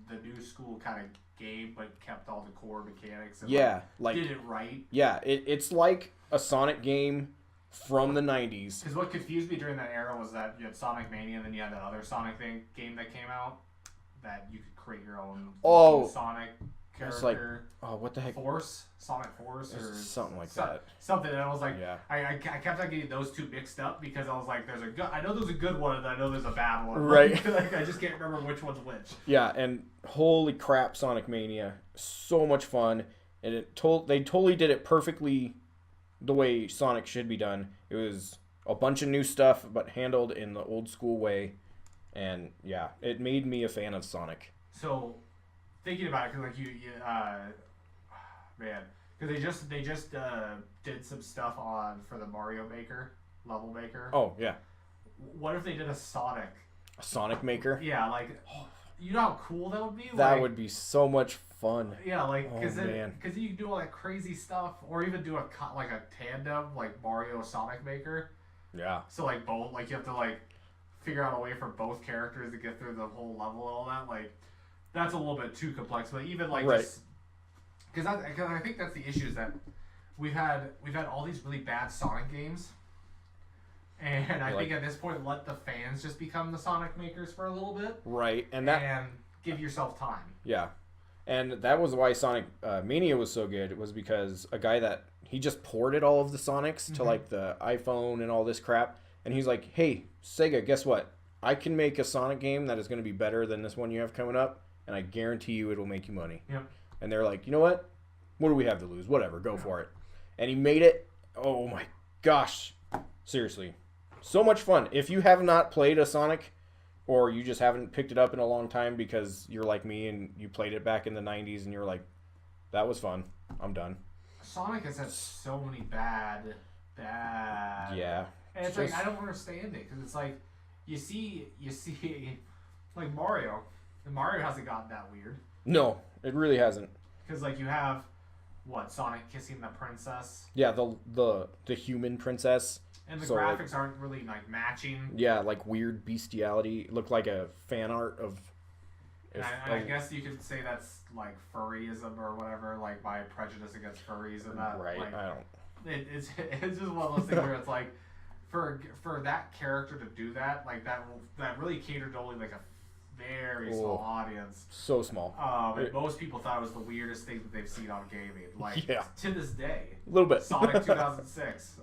the new school kind of game, but kept all the core mechanics. And, did it right. Yeah, it's like a Sonic game from the 90s. Because what confused me during that era was that you had Sonic Mania, and then you had that other Sonic game that came out that you could create your own Sonic character. What the heck? Sonic Force, or something like that. Something, and I was I kept on getting those two mixed up because I was I know there's a good one and I know there's a bad one. Right. I just can't remember which one's which. Yeah, and holy crap, Sonic Mania, so much fun, and they totally did it perfectly, the way Sonic should be done. It was a bunch of new stuff, but handled in the old school way, and yeah, it made me a fan of Sonic. So. Thinking about it, because because they just did some stuff for the Mario Maker, Level Maker. Oh yeah. What if they did a Sonic Maker? Yeah, you know how cool that would be? That would be so much fun. Yeah, like, because man. you can do all that crazy stuff, or even do a tandem, like Mario Sonic Maker. Yeah. So, like, both, like, you have to, like, figure out a way for both characters to get through the whole level and all that. Like, that's a little bit too complex. But even, like, right. just... Because I think that's the issue is that we've had all these really bad Sonic games. And I think at this point, let the fans just become the Sonic makers for a little bit. Right. And give yourself time. Yeah. And that was why Sonic Mania was so good. It was because a guy that he just ported all of the Sonics to like the iPhone and all this crap. And he's like, hey, Sega, guess what? I can make a Sonic game that is going to be better than this one you have coming up. And I guarantee you it will make you money. Yep. And they're like, you know what? What do we have to lose? Whatever, go for it. And he made it. Oh my gosh. Seriously. So much fun. If you have not played a Sonic, or you just haven't picked it up in a long time because you're like me and you played it back in the 90s and you're like, that was fun. I'm done. Sonic has had so many bad. Yeah. And it's like, I don't understand it, because it's like, you see, like Mario. And Mario hasn't gotten that weird. No, it really hasn't. Because, like, you have, Sonic kissing the princess? Yeah, the human princess. And the graphics aren't really, like, matching. Yeah, like weird bestiality. It looked like a fan art of... And I guess you could say that's, like, furryism or whatever, like, my prejudice against furries and that. Right, like, I don't... It's just one of those things where it's like, for that character to do that, like, that really catered to only, like, a very small audience. So small. And most people thought it was the weirdest thing that they've seen on gaming. Like, to this day. A little bit. Sonic 2006.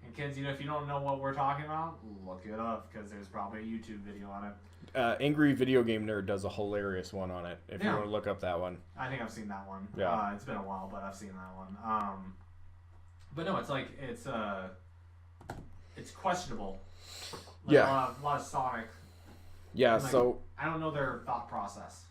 And kids, if you don't know what we're talking about, look it up, because there's probably a YouTube video on it. Angry Video Game Nerd does a hilarious one on it, if you want to look up that one. I think I've seen that one. Yeah. It's been a while, but I've seen that one. But no, it's like, it's questionable. Like, yeah. A lot of Sonic. Yeah, like, so... I don't know their thought process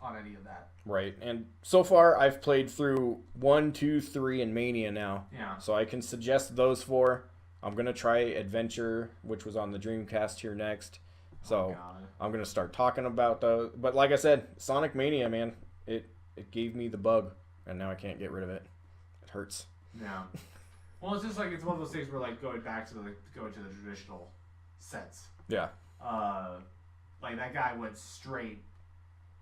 on any of that. Right, and so far I've played through 1, 2, 3, and Mania now. Yeah. So I can suggest those 4. I'm going to try Adventure, which was on the Dreamcast here next. So I'm going to start talking about those. But like I said, Sonic Mania, man, it gave me the bug, and now I can't get rid of it. It hurts. Yeah. Well, it's just like, it's one of those things where, like, going to the traditional sets. Yeah. Like, that guy went straight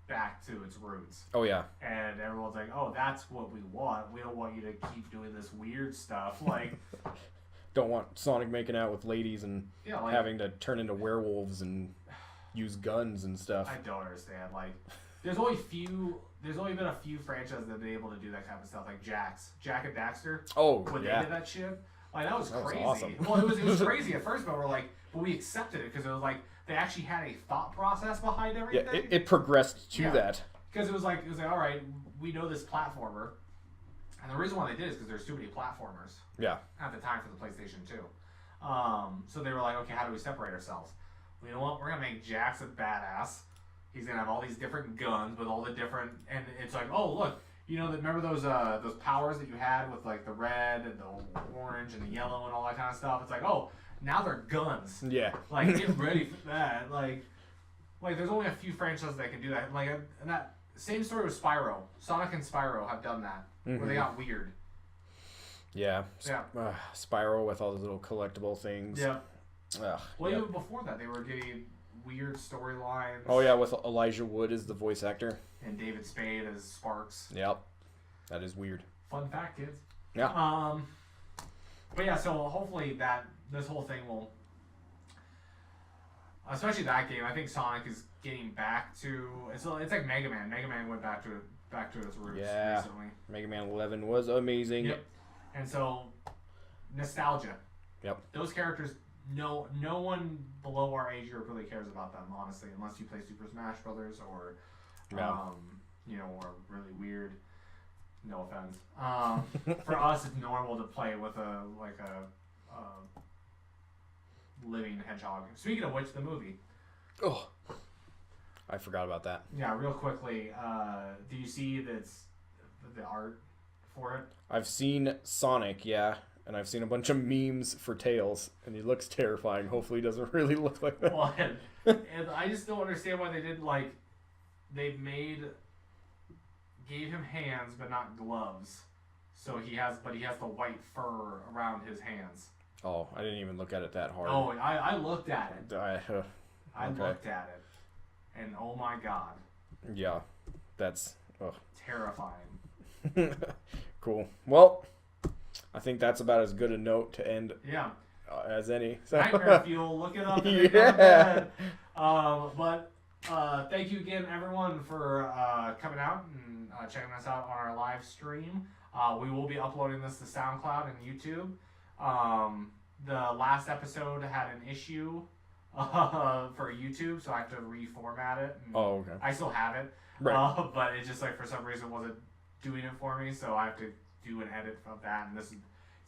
back to its roots. Oh, yeah. And everyone's like, oh, that's what we want. We don't want you to keep doing this weird stuff. Like... Don't want Sonic making out with ladies and like, having to turn into werewolves and use guns and stuff. I don't understand. Like, there's only been a few franchises that have been able to do that kind of stuff, like Jak and Daxter. Oh, when yeah. they did that shit. Like, that was crazy. Awesome. Well, it was crazy at first, but we accepted it, because it was like, they actually had a thought process behind everything. Yeah, it progressed to that. Because it was like, all right, we know this platformer. And the reason why they did is because there's too many platformers. Yeah. At the time for the PlayStation 2. So they were like, okay, how do we separate ourselves? Well, you know what? We're going to make Jax a badass. He's going to have all these different guns with all the different... And it's like, oh, look. Remember those powers that you had with, like, the red and the orange and the yellow and all that kind of stuff? It's like, oh, now they're guns. Yeah. Like, get ready for that. Like, there's only a few franchises that can do that. Like, and that... Same story with Spyro. Sonic and Spyro have done that. Where they got weird. Yeah. Yeah. Spyro with all those little collectible things. Yeah. Well, even before that, they were getting weird storylines. Oh, yeah, with Elijah Wood as the voice actor. And David Spade as Sparks. Yep. That is weird. Fun fact, kids. Yeah. But yeah, so hopefully this whole thing will... Especially that game, I think Sonic is getting back to... It's like Mega Man. Mega Man went back to its roots recently. Mega Man 11 was amazing. Yep. And so, nostalgia. Yep. Those characters, no one below our age group really cares about them, honestly, unless you play Super Smash Brothers or, or really weird. No offense. For us, it's normal to play with a living hedgehog. Speaking of which, the movie. Oh, I forgot about that. Yeah, real quickly. Do you see the art for it? I've seen Sonic, yeah. and I've seen a bunch of memes for Tails, and he looks terrifying. Hopefully he doesn't really look like that. Well, and I just don't understand why they did, like, gave him hands but not gloves. So he has the white fur around his hands. Oh, I didn't even look at it that hard. Oh, I looked at it. I okay. looked at it. And oh my god. Yeah, that's terrifying. Cool. Well, I think that's about as good a note to end as any. So. Nightmare Fuel, look it up. Yeah. But thank you again, everyone, for coming out and checking us out on our live stream. We will be uploading this to SoundCloud and YouTube. The last episode had an issue for YouTube, so I have to reformat it. Oh, okay. I still have it, right. But it just, like, for some reason wasn't doing it for me, so I have to do an edit of that. And it's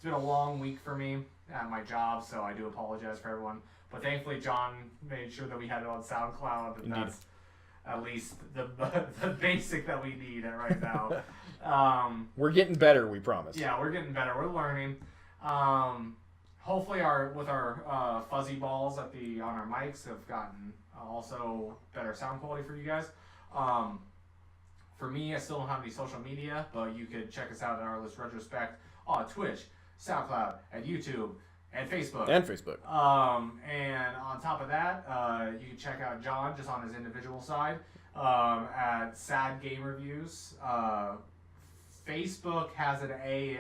been a long week for me at my job, so I do apologize for everyone. But thankfully, John made sure that we had it on SoundCloud, and Indeed. that's at least the basic that we need right now. We're getting better, we promise. Yeah, we're getting better. We're learning. Hopefully, with our fuzzy balls on our mics have gotten also better sound quality for you guys. For me, I still don't have any social media, but you could check us out at Artless Retrospect on Twitch, SoundCloud, and YouTube, and Facebook. And Facebook. And on top of that, you can check out John just on his individual side at Sad Game Reviews. Facebook has an A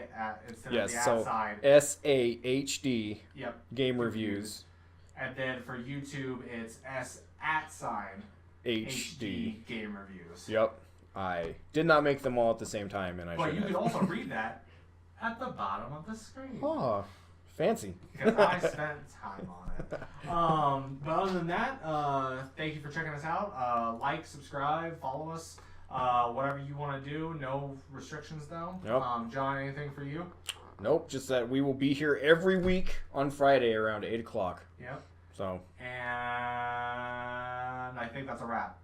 instead of the at side. SAHD. Yep. Game Reviews. And then for YouTube, it's @HD Game Reviews. Yep. I did not make them all at the same time, and But you could also read that at the bottom of the screen. Oh, fancy. Because I spent time on it. But other than that, thank you for checking us out. Like, subscribe, follow us. Whatever you want to do. No restrictions, though. Nope. John, anything for you? Nope. Just that we will be here every week on Friday around 8 o'clock. Yep. So. And I think that's a wrap.